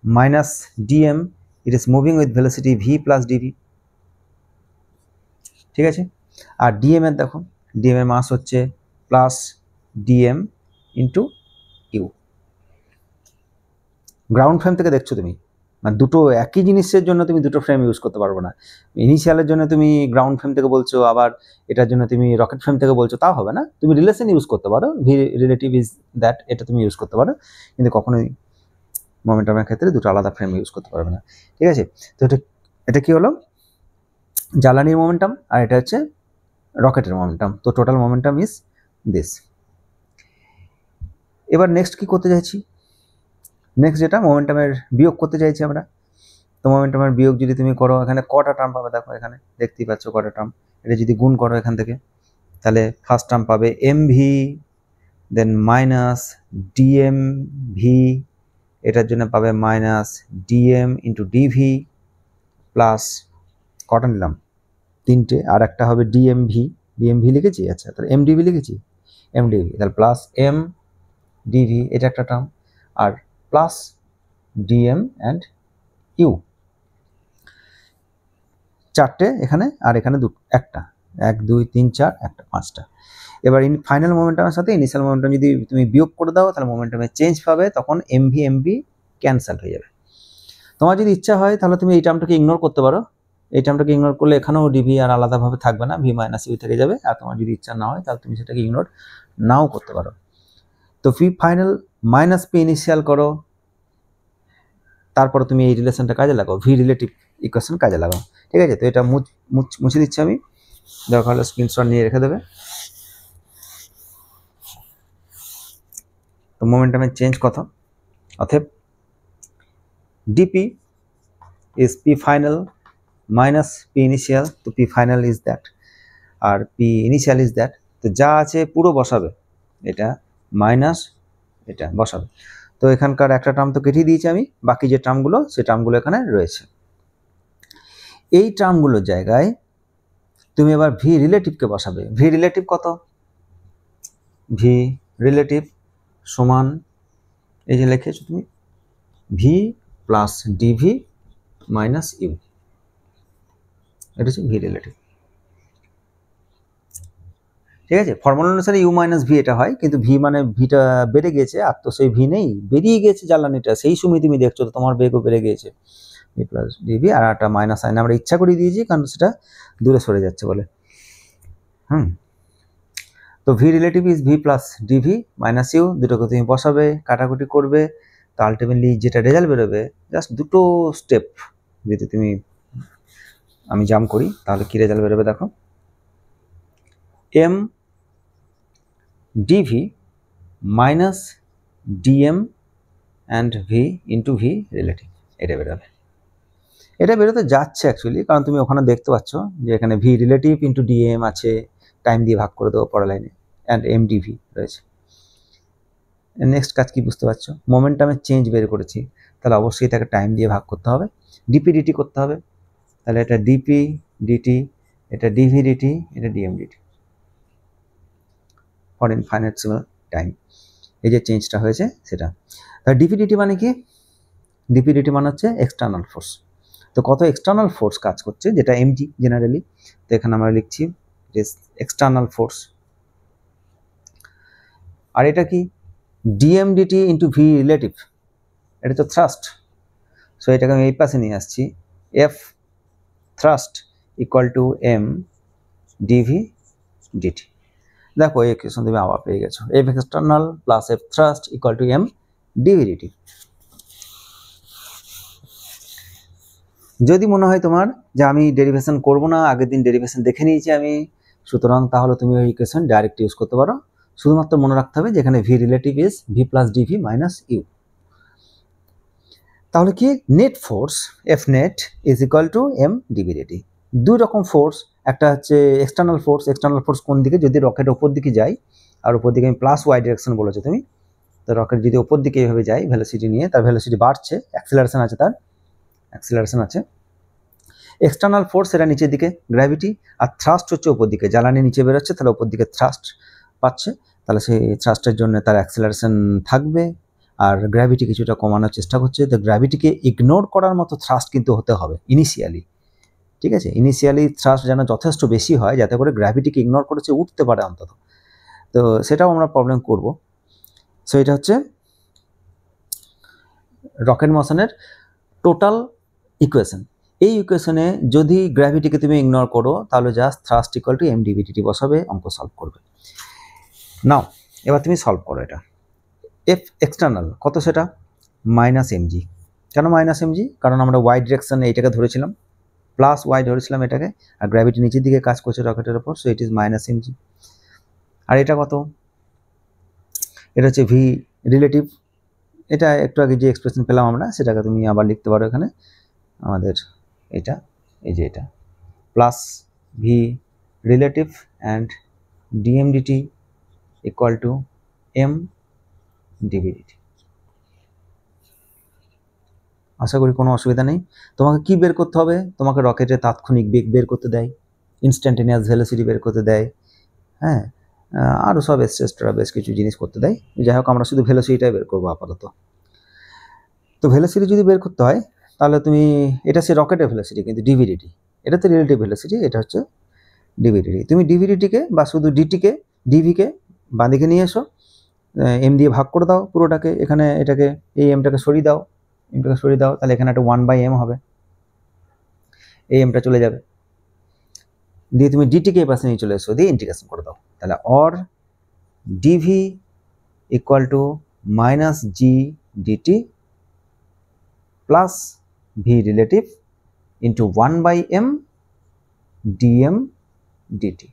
minus dm, it is moving with velocity V plus dv. ঠিক আছে, আর ডিএম এর দেখো, ডিএম এর মাস হচ্ছে plus dm into U. Ground frame থেকে দেখছো তুমি, মানে দুটো একই জিনিসের জন্য তুমি দুটো ফ্রেম ইউজ করতে পারবো না। ইনিশিয়ালের জন্য তুমি গ্রাউন্ড ফ্রেম থেকে বলছো, আবার এটার জন্য তুমি রকেট ফ্রেম থেকে বলছো, তাও হবে না। তুমি রিলেশন ইউজ করতে পারো, ভি রিলেটিভ ইজ দ্যাট, এটা তুমি ইউজ করতে পারো, কিন্তু কখনোই মোমেন্টামের ক্ষেত্রে দুটো আলাদা ফ্রেম ইউজ করতে পারবে না। ঠিক আছে, তো এটা কি হলো? জ্বালানির মোমেন্টাম, আর এটা হচ্ছে রকেটের মোমেন্টাম। তো টোটাল মোমেন্টাম ইজ দিস। এবার নেক্সট কি করতে চাইছি? নেক্সট যেটা মোমেন্টামের বিয়োগ করতে চাইছি আমরা। তো মোমেন্টামের বিয়োগ যদি তুমি করো, এখানে কটা টার্ম পাবে দেখো, এখানে দেখতেই পাচ্ছ কটা টার্ম। এটা যদি গুণ করো এখান থেকে, তাহলে ফার্স্ট টার্ম পাবে M V, then minus dm V, এটার জন্য পাবে minus dm into dv, plus কটা নিলাম? তিনটে, আর একটা হবে ডিএমভি। ডিএমভি লিখেছি, আচ্ছা তাহলে এমডিভি লিখেছি, এমডিভি, তাহলে প্লাস এম ডিভি, এটা একটা টার্ম, আর প্লাস ডিএম অ্যান্ড ইউ, চারটে এখানে, আর এখানে একটা, 1 2 3 4, একটা, পাঁচটা। এবার ফাইনাল মোমেন্টামের সাথে ইনিশিয়াল মোমেন্টাম যদি তুমি বিয়োগ করে দাও, তাহলে মোমেন্টামে চেঞ্জ পাবে, তখন এমভি এমভি ক্যান্সেল হয়ে যাবে। তোমার যদি ইচ্ছা হয় তাহলে তুমি এই টার্মটাকে ইগনোর করতে পারো। এই টার্মটাকে ইগনোর করলে এখানেও ডিভি আর আলাদাভাবে থাকবে না, ভি মাইনাস ইউ থেকে যাবে। আর তোমার যদি ইচ্ছা না হয় তাহলে তুমি সেটাকে ইগনোর নাও করতে পারো। তো V final minus P initial করো, তারপরে তুমি এই রিলেশনটা কাজে লাগাও, ভি রিলেটিভ ইকুয়েশন কাজে লাগাও। ঠিক আছে, তো এটা মুছে দিচ্ছি আমি, দরকার হলে স্ক্রিনশট নিয়ে রেখে দেবে। তো মোমেন্টামের চেঞ্জ কত? অতএব DP is P final minus P initial, তো P final is that, আর P initial is that। তো যা আছে পুরো বসাবে, এটা মাইনাস এটা বসাবে। তো এখানকার একটা টার্ম তো কেটে দিয়েছি আমি, বাকি যে টার্মগুলো সে টার্মগুলো এখানে রয়েছে। এই টার্মগুলোর জায়গায় তুমি এবার ভি রিলেটিভকে বসাবে। ভি রিলেটিভ কত? ভি রিলেটিভ সমান, এই যে লিখেছো তুমি, V plus DV minus U, এটা হচ্ছে ভি রিলেটিভ। ঠিক আছে, ফর্মুলা অনুসারে ইউ মাইনাস ভি এটা হয়, কিন্তু ভি মানে ভিটা বেড়ে গেছে, আর তো সেই ভি নেই, বেরিয়ে গেছে জ্বালানিটা, সেই সময় তুমি দেখছো তো তোমার বেগও বেড়ে গিয়েছে। ভি প্লাস ডিভি, আর একটা মাইনাস সাইন আমরা ইচ্ছা করে দিয়েছি, কারণ সেটা দূরে সরে যাচ্ছে বলে। তো V relative is V plus DV minus U, দুটোকে তুমি বসাবে, কাটাকুটি করবে, তো আলটিমেটলি যেটা রেজাল্ট বেরোবে, জাস্ট দুটো স্টেপ যদি আমি জাম্প করি, তাহলে কি রেজাল্ট বেরোবে দেখো, M DV minus DM and V into V relative, এটা বেরোবে। এটা বেরোতে যাচ্ছে অ্যাকচুয়ালি, কারণ তুমি ওখানে দেখতে পাচ্ছ যে এখানে ভি রিলেটিভ ইন্টু ডিএম আছে, টাইম দিয়ে ভাগ করে দেবো পরের লাইনে, অ্যান্ড এম ডিভি রয়েছে। নেক্সট কাজ কি বুঝতে পারছো, মোমেন্টামের চেঞ্জ বের করেছি, তাহলে অবশ্যই তাকে টাইম দিয়ে ভাগ করতে হবে, ডিপি ডিটি করতে হবে, তাহলে এটা ডিপি ডিটি, এটা ডিভি ডিটি, এটা ডিএম ডিটি ফর ইনফাইনাইটেসিমাল টাইম। এই যে চেঞ্জটা হয়েছে সেটা। তাহলে ডিপি ডিটি মানে কি, ডিপি ডিটি মানে হচ্ছে এক্সটার্নাল ফোর্স। তো কত এক্সটার্নাল ফোর্স কাজ করছে, যেটা এমজি জেনারেলি, তো এখানে আমরা লিখছি এক্সটার্নাল ফোর্স। আর এটা কি, ডিএমডিটি ইন্টু ভি রিলেটিভ, এটা তো থ্রাস্ট, সো এটাকে আমি এই পাশে নিয়ে আসছি, F thrust equal to M DV DT. দেখো এই ইকুয়েশন তুমি আবার পেয়ে গেছো, F external plus F thrust equal to M DV DT. যদি মনে হয় তোমার যে আমি ডেরিভেশন করব না, আগের দিন ডেরিভেশন দেখে নিয়েছি আমি, সুতরাং তাহলে তুমি ওই ইকুয়েশন ডাইরেক্ট ইউজ করতে পারো। শুধুমাত্র মনে রাখতে হবে যে এখানে V relative is V plus DV minus U. তাহলে কি, net force F net is equal to M DV DT. দুই রকম ফোর্স, একটা হচ্ছে এক্সটার্নাল ফোর্স, এক্সটার্নাল ফোর্স কোন দিকে, যদি রকেট ওপর দিকে যায়, আর ওপর দিকে আমি প্লাস ওয়াই ডিরেকশন বলেছো তুমি, তো রকেট যদি ওপর দিকে এইভাবে যায় ভেলোসিটি নিয়ে, তার ভেলোসিটি বাড়ছে, অ্যাক্সিলারেশন আছে, তার অ্যাক্সিলারেশন আছে। এক্সটার্নাল ফোর্স এটা নিচের দিকে গ্র্যাভিটি, আর থ্রাস্ট হচ্ছে ওপর দিকে, জ্বালানি নিচে বেরোচ্ছে তাহলে ওপর দিকে থ্রাস্ট পাচ্ছে, তাহলে সেই থ্রাস্টের জন্য তার অ্যাক্সিলারেশন থাকবে, আর গ্র্যাভিটি কিছুটা কমানোর চেষ্টা করছে। তো গ্র্যাভিটিকে ইগনোর করার মতো থ্রাস্ট কিন্তু হতে হবে ইনিশিয়ালি, ঠিক আছে, ইনিশিয়ালি থ্রাস্ট যেন যথেষ্ট বেশি হয় যাতে করে গ্র্যাভিটিকে ইগনোর করেছে উঠতে পারে অন্তত, তো সেটাও আমরা প্রবলেম করব। সো এটা হচ্ছে রকেট মোশনের টোটাল ইকুয়েশন। এই ইকুয়েশনে যদি গ্র্যাভিটিকে তুমি ইগনোর করো তাহলে just thrust equal to M DV DT বসাবে, অঙ্ক সলভ করবে। নাও এবার তুমি সলভ করো এটা। এফ এক্সটার্নাল কত, সেটা মাইনাস এমজি। কেন মাইনাস এমজি, কারণ আমরা ওয়াই ডিরেকশনে এইটাকে ধরেছিলাম, প্লাস ওয়াই ধরেছিলাম এটাকে, আর গ্র্যাভিটি নিচের দিকে কাজ করছে রকেটের ওপর, so it is minus M G. আর এটা কত, এটা হচ্ছে ভি রিলেটিভ, এটা একটু আগে যে এক্সপ্রেশন পেলাম আমরা সেটাকে তুমি আবার লিখতে পারো এখানে আমাদের এটা, এই যে এটা plus V relative and D M D T equal to M D V D T. আশা করি কোনো অসুবিধা নেই। তোমাকে কি বের করতে হবে, তোমাকে রকেটের তাৎক্ষণিক বেগ বের করতে দেয়, ইনস্ট্যান্টেনিয়াস ভেলোসিটি বের করতে দেয়, হ্যাঁ, আরও সব এক্সট্রা বেশ কিছু জিনিস করতে দেয়। যাই হোক আমরা শুধু ভেলোসিটিটাই বের করবো আপাতত। তো ভেলোসিটি যদি বের করতে হয় তাহলে তুমি, এটা সে রকেটের ভেলোসিটি কিন্তু ডিভিডিটি, এটা তো রিলেটিভ ভেলোসিটি, এটা হচ্ছে ডিভিডিটি। তুমি ডিভিডিটিকে বা শুধু ডিটিকে ডিভিকে বাঁদিকে নিয়ে এসো, এম দিয়ে ভাগ করে দাও পুরোটাকে, এখানে এটাকে এই এমটাকে সরিয়ে দাও, এমটাকে সরিয়ে দাও, তাহলে এখানে একটা 1/m হবে, এই এমটা চলে যাবে, দিয়ে তুমি ডিটিকে এই পাশে নিয়ে চলে এসো, দিয়ে ইন্টিগ্রেশন করে দাও, তাহলে or DV equal to minus G DT plus V relative into 1/m DM DT.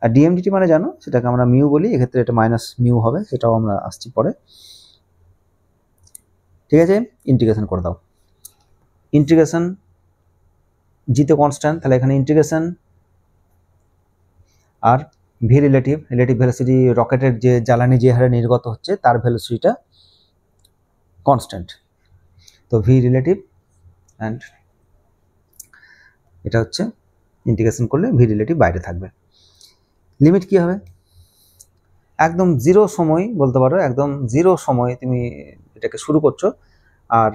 আর ডিএম ডিটি মানে জানো, সেটাকে আমরা মিউ বলি, এক্ষেত্রে এটা মাইনাস মিউ হবে, সেটাও আমরা আসছি পরে, ঠিক আছে। ইন্টিগ্রেশন করে দাও, ইন্টিগ্রেশন জিতে কনস্ট্যান্ট, তাহলে এখানে ইন্টিগ্রেশন, আর ভি রিলেটিভ ভেলোসিটি রকেটের যে জ্বালানি যে হারে নির্গত হচ্ছে তার ভেলোসিটিটা কনস্ট্যান্ট, তো ভি রিলেটিভ অ্যান্ড এটা হচ্ছে ইন্টিগ্রেশন করলে ভি রিলেটিভ বাইরে থাকবে। লিমিট কি হবে, একদম জিরো সময় বলতে পারো, একদম জিরো সময় তুমি এটাকে শুরু করছো, আর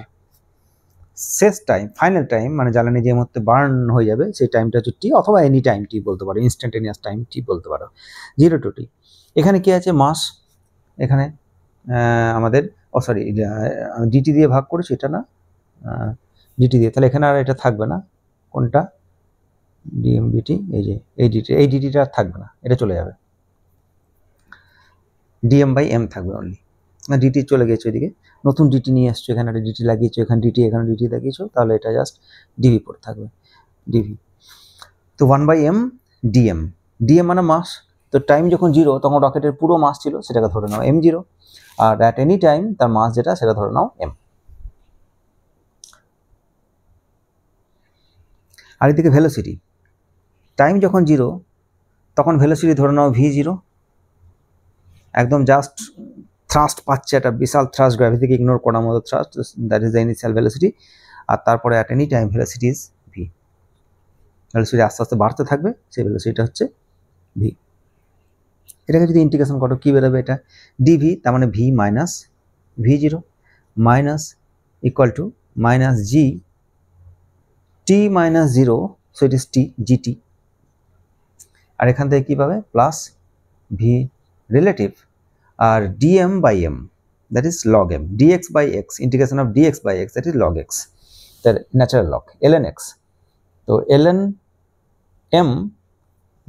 শেষ টাইম ফাইনাল টাইম মানে জ্বালানি যে মুহূর্তে বার্ন হয়ে যাবে সেই টাইমটা হচ্ছে টি, অথবা এনি টাইম টি বলতে পারো, ইনস্ট্যান্টেনিয়াস টাইম টি বলতে পারো, 0 to t। এখানে কি আছে, মাস, এখানে আমাদের সরি ডিটি দিয়ে ভাগ করেছি, এটা না ডিটি দিয়ে, তাহলে এখানে আর এটা থাকবে না, কোনটা ডিএমডিটি, এই যে এই ডিটিটা আর থাকবে না, এটা চলে যাবে, ডিএম/এম থাকবে অনলি, ডিটি চলে গেছে ওইদিকে, নতুন ডিটি নিয়ে আসছো, এখানে একটা ডিটি লাগিয়েছো, এখানে ডিটি লাগিয়েছো, তাহলে এটা জাস্ট ডিভি পড়ে থাকবে, ডিভি। তো 1/m ডিএম মানে মাস, তো টাইম যখন 0 তখন রকেটের পুরো মাস ছিল, সেটাকে ধরে নাও m0, আর অ্যাট এনি টাইম তার মাস যেটা সেটা ধরে নাও m। আর এদিকে ভেলোসিটি, টাইম যখন 0 তখন ভেলোসিটি ধরে নাও v0, একদম জাস্ট থ্রাস্ট পাচ্ছে, একটা বিশাল থ্রাস্ট, গ্র্যাভিটিকে ইগনোর করার মতো thrust, that is the initial velocity. আর তারপরে at any time velocity is v, velocity আস্তে আস্তে বাড়তে থাকবে, সেই ভেলোসিটিটা হচ্ছে v। এটাকে যদি ইন্টিগ্রেশন করো কি বেরোবে, এটা dv, তার মানে v minus v0 minus equal to minus g t minus 0, so it is t gt। আর এখান থেকে কি পাবে, প্লাস v রিলেটিভ আর dm by m, that is log m, dx by x, integration of dx by x, that is log x, তার ন্যাচারাল লগ ln x। তো ln m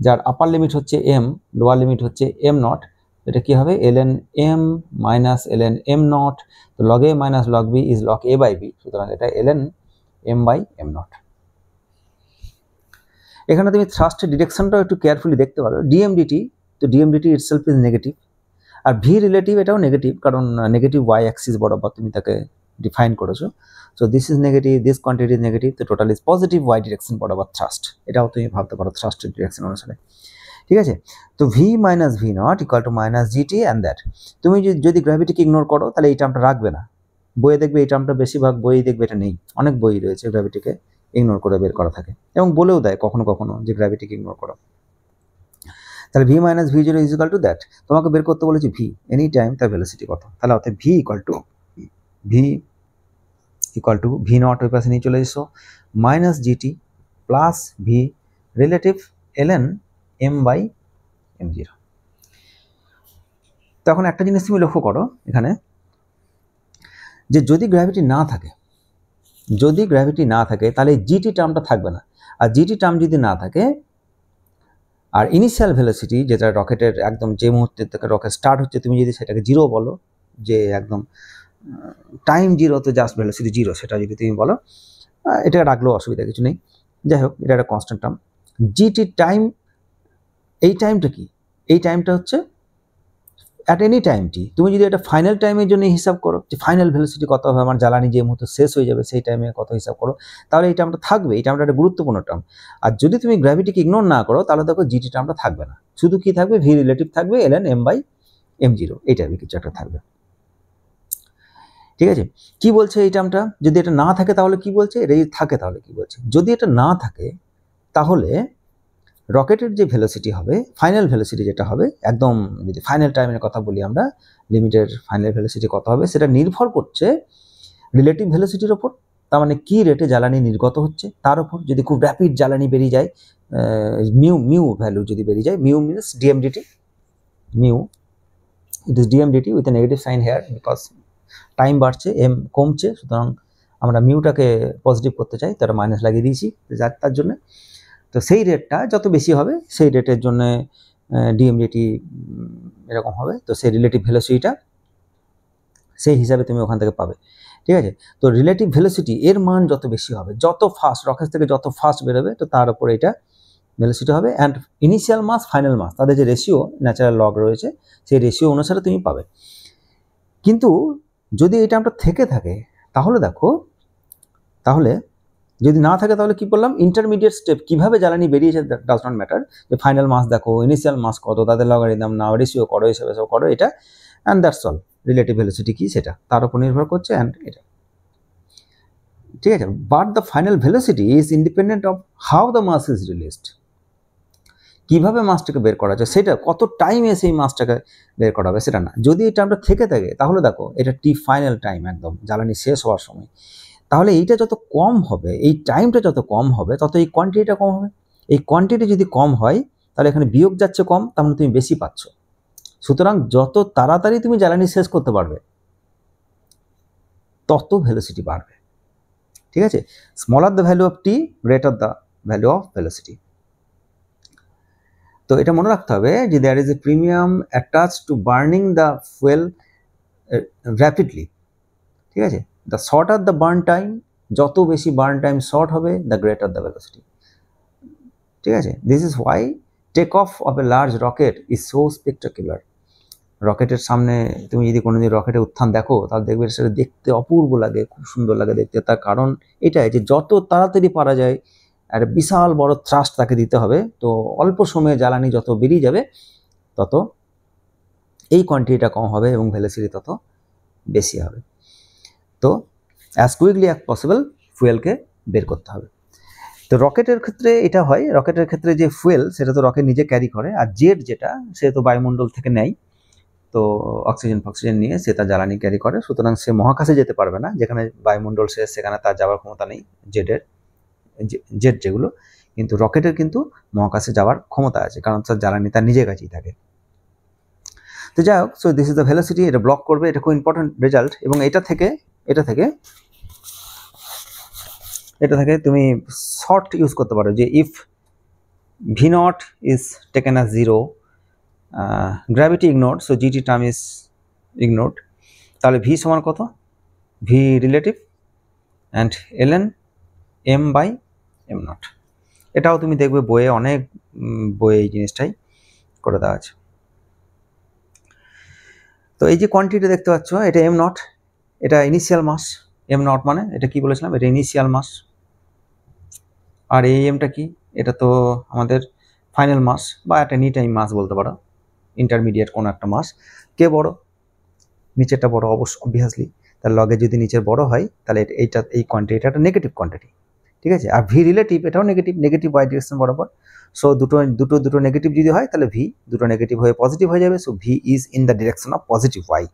যার আপার লিমিট হচ্ছে m, লোয়ার লিমিট হচ্ছে m নট, এটা কি হবে ln m minus ln m naught, তো log a minus log b is log a by b, সুতরাং এটা ln m by m not. এখানে তুমি থ্রাস্টের ডিরেকশনটাও একটু কেয়ারফুলি দেখতে পারো, dm dt, তো dm dt itself is negative, আর v রিলেটিভ এটাও নেগেটিভ, কারণ নেগেটিভ y অ্যাক্সিস বরাবর তুমি তাকে ডিফাইন করেছো, so this is negative, this quantity is negative, তো total is positive y direction বরাবর থ্রাস্ট, এটাও তুমি ভাবতে পারো থ্রাস্টের ডিরেকশন অনুসারে, ঠিক আছে। তো v minus V naught equal to minus GT and that. তুমি যদি গ্র্যাভিটিকে ইগনোর করো তাহলে এই টার্মটা রাখবে না, বইয়ে দেখবে এই টার্মটা বেশিরভাগ বইয়ে দেখবে এটা নেই, অনেক বই রয়েছে গ্র্যাভিটিকে ইগনোর করে বের করা থাকে, এবং বলেও দেয় কখনো কখনো যে গ্র্যাভিটিকে ইগনোর করো। তাহলে V minus V zero is equal to that, তোমাকে বের করতে বলেছি ভি এনি টাইম তার ভেলোসিটি কত, তাহলে অর্থাৎ V equal to V naught ওই পাশে নিয়ে চলে এসো, minus GT plus V relative ln m by m0। তখন একটা জিনিস তুমি লক্ষ্য করো এখানে, যে যদি গ্র্যাভিটি না থাকে তাহলে জিটি টার্মটা থাকবে না, আর জিটি টার্ম যদি না থাকে, আর ইনিশিয়াল ভেলোসিটি যেটা রকেটের একদম যে মুহূর্তে থেকে রকেট স্টার্ট হচ্ছে তুমি যদি সেটাকে 0 বলো, যে একদম টাইম 0 তো জাস্ট ভেলোসিটি 0, সেটা যদি তুমি বলো, এটা রাখলেও অসুবিধা কিছু নেই, যাই হোক এটা একটা কনস্ট্যান্ট টার্ম। জিটি টাইম, এই টাইমটা কি, এই টাইমটা হচ্ছে অ্যাট এনি টাইম টি, তুমি যদি এটা ফাইনাল টাইমের জন্য হিসাব করো যে ফাইনাল ভেলোসিটি কত হবে, আমার জ্বালানি যে মুহূর্তে শেষ হয়ে যাবে সেই টাইমে কত হিসাব করো, তাহলে এই টার্মটা থাকবে, এই টার্মটা একটা গুরুত্বপূর্ণ টার্ম। আর যদি তুমি গ্র্যাভিটিকে ইগনোর না করো তাহলে দেখো জিটি টার্মটা থাকবে না, শুধু কি থাকবে, ভি রিলেটিভ থাকবে ln m বাই m0, এই টাইপের কিছু একটা থাকবে, ঠিক আছে। কি বলছে এই টার্মটা, যদি এটা না থাকে তাহলে কি বলছে, এটা যদি থাকে তাহলে কি বলছে, যদি এটা না থাকে তাহলে রকেটের যে ভেলোসিটি হবে, ফাইনাল ভেলোসিটি যেটা হবে, একদম যদি ফাইনাল টাইমের কথা বলি আমরা, লিমিটের ফাইনাল ভেলোসিটি কত হবে সেটা নির্ভর করছে রিলেটিভ ভেলোসিটির ওপর, তার মানে কি রেটে জ্বালানি নির্গত হচ্ছে তার উপর। যদি খুব র্যাপিড জ্বালানি বেরিয়ে যায়, মিউ ভ্যালু যদি বেরিয়ে যায়, mu means D M D T, mu it is D M D T with a negative sign here, because time বাড়ছে, এম কমছে, সুতরাং আমরা মিউটাকে পজিটিভ করতে চাই, তারা মাইনাস লাগিয়ে দিয়েছি তার জন্য। তো সেই রেটটা যত বেশি হবে সেই রেটের জন্য ডিএমডিটি এরকম হবে, তো সেই রিলেটিভ ভেলোসিটিটা সেই হিসাবে তুমি ওখান থেকে পাবে, ঠিক আছে। তো রিলেটিভ ভেলোসিটি এর মান যত বেশি হবে, যত ফাস্ট রকেট থেকে যত ফাস্ট বেরোবে, তো তার উপরে এটা ভেলোসিটি হবে, অ্যান্ড ইনিশিয়াল মাস ফাইনাল মাস তাদের যে রেশিও ন্যাচারাল লগ রয়েছে সেই রেশিও অনুসারে তুমি পাবে। কিন্তু যদি এই টার্মটা থেকে থাকে তাহলে দেখো, তাহলে যদি না থাকে তাহলে কি বললাম, ইন্টারমিডিয়েট স্টেপ কিভাবে জ্বালানি বেরিয়েছে ডাজ নট ম্যাটার, যে ফাইনাল মাস দেখো, ইনিশিয়াল মাস কত, তাদের লগারিদম নাও, রেশিও করো, হিসেবে সব করো এটা, and that's all. Relative velocity কি সেটা তার উপর নির্ভর করছে, অ্যান্ড এটা ঠিক আছে। But the final velocity is independent of how the mass is released, কিভাবে মাসটাকে বের করা যায় সেটা, কত টাইমে সেই মাসটাকে বের করা হবে সেটা না। যদি এই টাইমটা থেকে থাকে তাহলে দেখো এটা টি ফাইনাল টাইম, একদম জ্বালানি শেষ হওয়ার সময়, তাহলে এইটা যত কম হবে, এই টাইমটা যত কম হবে তত এই কোয়ান্টিটিটা কম হবে। এই কোয়ান্টিটি যদি কম হয় তাহলে এখানে বিয়োগ যাচ্ছে কম, তার মানে তুমি বেশি পাচ্ছ, সুতরাং যত তাড়াতাড়ি তুমি জ্বালানি শেষ করতে পারবে তত ভেলোসিটি বাড়বে, ঠিক আছে। Smaller the value of T, greater the value of velocity. তো এটা মনে রাখতে হবে যে there is a premium attach to burning the fuel rapidly, ঠিক আছে। The shorter the burn time, যত বেশি বার্ন টাইম শর্ট হবে দ্য গ্রেটার দ্য ভেলোসিটি, ঠিক আছে। This is why take off of a large rocket is so spectacular. রকেটের সামনে তুমি যদি কোনোদিন রকেটের উত্থান দেখো তাহলে দেখবে সেটা দেখতে অপূর্ব লাগে, খুব সুন্দর লাগে দেখতে। তার কারণ এটাই যে যত তাড়াতাড়ি পারা যায় একটা বিশাল বড় থ্রাস্ট তাকে দিতে হবে, তো অল্প সময়ে জ্বালানি যত বেরিয়ে যাবে তত এই কোয়ান্টিটিটা কম হবে এবং ভেলোসিটি তত বেশি হবে। তো অ্যাজ কুইকলি অ্যাজ পসিবল ফুয়েলকে বের করতে হবে। তো রকেটের ক্ষেত্রে এটা হয়, রকেটের ক্ষেত্রে যে ফুয়েল সেটা তো রকেট নিজে ক্যারি করে, আর জেট যেটা সে তো বায়ুমণ্ডল থেকে নেয়, তো অক্সিজেন ফক্সিজেন নিয়ে সে তার জ্বালানি ক্যারি করে, সুতরাং সে মহাকাশে যেতে পারবে না, যেখানে বায়ুমণ্ডল শেষ সেখানে তার যাওয়ার ক্ষমতা নেই জেট যেগুলো, কিন্তু রকেটের কিন্তু মহাকাশে যাওয়ার ক্ষমতা আছে, কারণ তার জ্বালানি তার নিজের কাছেই থাকে। তো যাই হোক, so this is the velocity, এটা ব্লক করবে, এটা খুব ইম্পর্টেন্ট রেজাল্ট। এবং এটা থেকে তুমি শর্ট ইউজ করতে পারো যে if V naught is taken as 0, gravity ignored, so GT term is ignored, তাহলে ভি সমান কত, V relative and ln m/m0। এটাও তুমি দেখবে বইয়ে, অনেক বইয়ে এই জিনিসটাই করে দেওয়া আছে। তো এই যে কোয়ান্টিটি দেখতে পাচ্ছ, এটা m0, এটা ইনিশিয়াল মাস। m0 মানে এটা কি বলেছিলাম, এটা ইনিশিয়াল মাস। আর এই এমটা কি, এটা তো আমাদের ফাইনাল মাস বা একটা এনি টাইম মাস বলতে পারো, ইন্টারমিডিয়েট কোনো একটা মাস। কে বড়, নিচেরটা বড় অবভিয়াসলি, তার লগে যদি নিচের বড় হয় তাহলে এই কোয়ান্টিটিটা একটা নেগেটিভ কোয়ান্টিটি, ঠিক আছে। আর ভি রিলেটিভ, এটাও নেগেটিভ ওয়াই ডিরেকশন বরাবর। সো দুটো নেগেটিভ যদি হয় তাহলে ভি দুটো নেগেটিভ হয়ে পজিটিভ হয়ে যাবে, so V is in the direction of positive Y.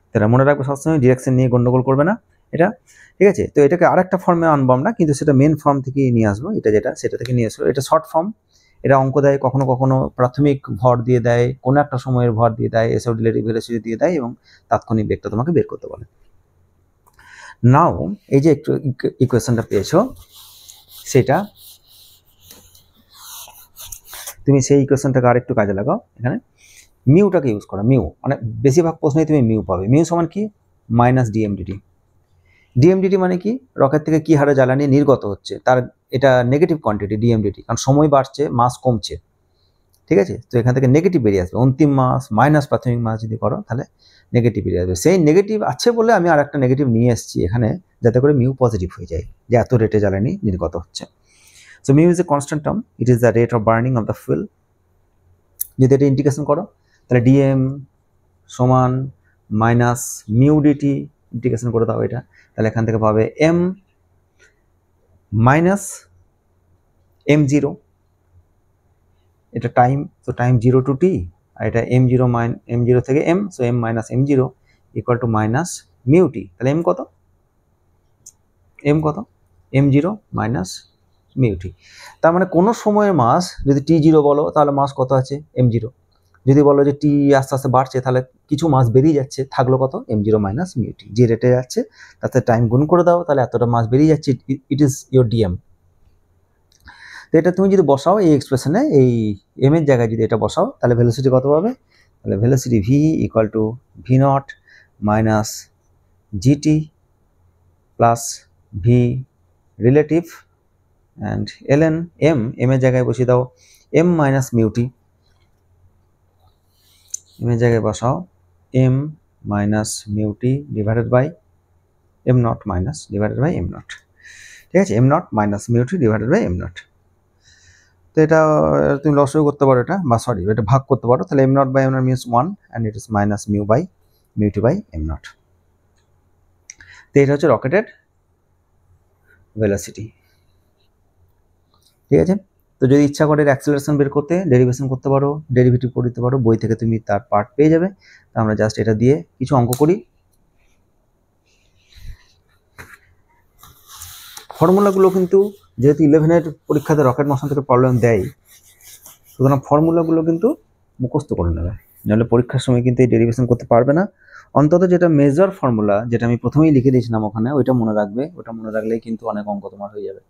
তাহলে মনে রাখবে সবসময়, ডিরেকশন নিয়ে গন্ডগোল করবে না এটা, ঠিক আছে। তো এটাকে আরেকটা ফর্মে আনবো আমরা, কিন্তু সেটা মেন ফর্ম থেকে নিয়ে আসবো, সেটা থেকে নিয়ে আসবো। এটা শর্ট ফর্ম, এটা অঙ্ক দেয়, কখনো কখনো প্রাথমিক ভর দিয়ে দেয়, কোনো একটা সময়ের ভর দিয়ে দেয়, এসব রিলেটিভ ভেলোসিটি দিয়ে দেয় এবং তাৎক্ষণিক বেগটা তোমাকে বের করতে বলে। নাও এই যে ইকুয়েশনটা পেয়েছো, সেটা তুমি সেই ইকুয়েশনটাকে আরেকটু কাজে লাগাও। এখানে মিউটাকে ইউজ করো, মিউ মানে বেশিরভাগ প্রশ্নেই তুমি মিউ পাবে। মিউ সমান কি, মাইনাস ডিএমডিটি। ডিএমডিটি মানে কি, রকেট থেকে কি হারে জ্বালানি নির্গত হচ্ছে, তার এটা নেগেটিভ কোয়ান্টিটি ডিএমডিটি, কারণ সময় বাড়ছে, মাস কমছে, ঠিক আছে। তো এখান থেকে নেগেটিভ বেরিয়ে আসবে, অন্তিম মাস মাইনাস প্রাথমিক মাস যদি করো তাহলে নেগেটিভ বেরিয়ে আসবে। সেই নেগেটিভ আছে বলে আমি আর একটা নেগেটিভ নিয়ে এসেছি এখানে, যাতে করে মিউ পজিটিভ হয়ে যায়, যে এত রেটে জ্বালানি নির্গত হচ্ছে। So mu is a constant term, it is the rate of burning of the fuel. যদি এটা ইন্টিগ্রেশন করো তাহলে ডিএম সমান মাইনাস মিউ ডিটি, ইন্টিগ্রেশন করে দাও এটা, তাহলে এখান থেকে পাবে এম মাইনাস m0, এটা টাইম, তো টাইম 0 to t, আর এটা m0 থেকে m, so m minus m0 equal to minus mu T. তাহলে m কত, m0 মাইনাস মিউ টি। তার মানে কোনো সময়ের মাস যদি t0 বলো তাহলে মাস কত আছে, m0। যদি বলো যে টি আস্তে আস্তে বাড়ছে তাহলে কিছু মাস বেরিয়ে যাচ্ছে, থাকলো কত, m0 মাইনাস মিউ টি। যে রেটে যাচ্ছে তাতে টাইম গুণ করে দাও, তাহলে এতটা মাস বেরিয়ে যাচ্ছে, ইট ইজ ইয়োর ডিএম। তো এটা তুমি যদি বসাও এই এক্সপ্রেশনে, এই এম এর জায়গায় যদি এটা বসাও তাহলে ভেলোসিটি কত পাবে, তাহলে velocity V equal to V naught minus GT plus V relative and ln m, M এর জায়গায় বসিয়ে দাও m মাইনাস মিউটি, এম এর জায়গায় বসাও m minus mu T divided by m naught minus divided by m naught, ঠিক আছে, m naught minus mu T divided by m naught. তো এটা তুমি লসও করতে পারো, এটা বা সরি এটা ভাগ করতে পারো, তাহলে m naught by m naught means 1 and it is minus mu T by m naught. তো এটা হচ্ছে রকেটের ভেলোসিটি, ঠিক আছে। তো যদি ইচ্ছা করে অ্যাক্সেলারেশন বের করতে, ডেরিভেশন করতে পারো, ডেরিভেটিভ করে দিতে পারো, বই থেকে তুমি তার পার্ট পেয়ে যাবে। তো আমরা জাস্ট এটা দিয়ে কিছু অঙ্ক করি। ফর্মুলাগুলো কিন্তু যেহেতু 11-এর পরীক্ষাতে রকেট মোশন থেকে প্রবলেম দেয়, সুতরাং ফর্মুলাগুলো কিন্তু মুখস্থ করে নেবে, নাহলে পরীক্ষার সময় কিন্তু এই ডেরিভেশন করতে পারবে না। অন্তত যেটা মেজর ফর্মুলা, যেটা আমি প্রথমেই লিখে দিয়েছিলাম ওখানে, ওইটা মনে রাখবে, ওটা মনে রাখলেই কিন্তু অনেক অঙ্ক তোমার হয়ে যাবে।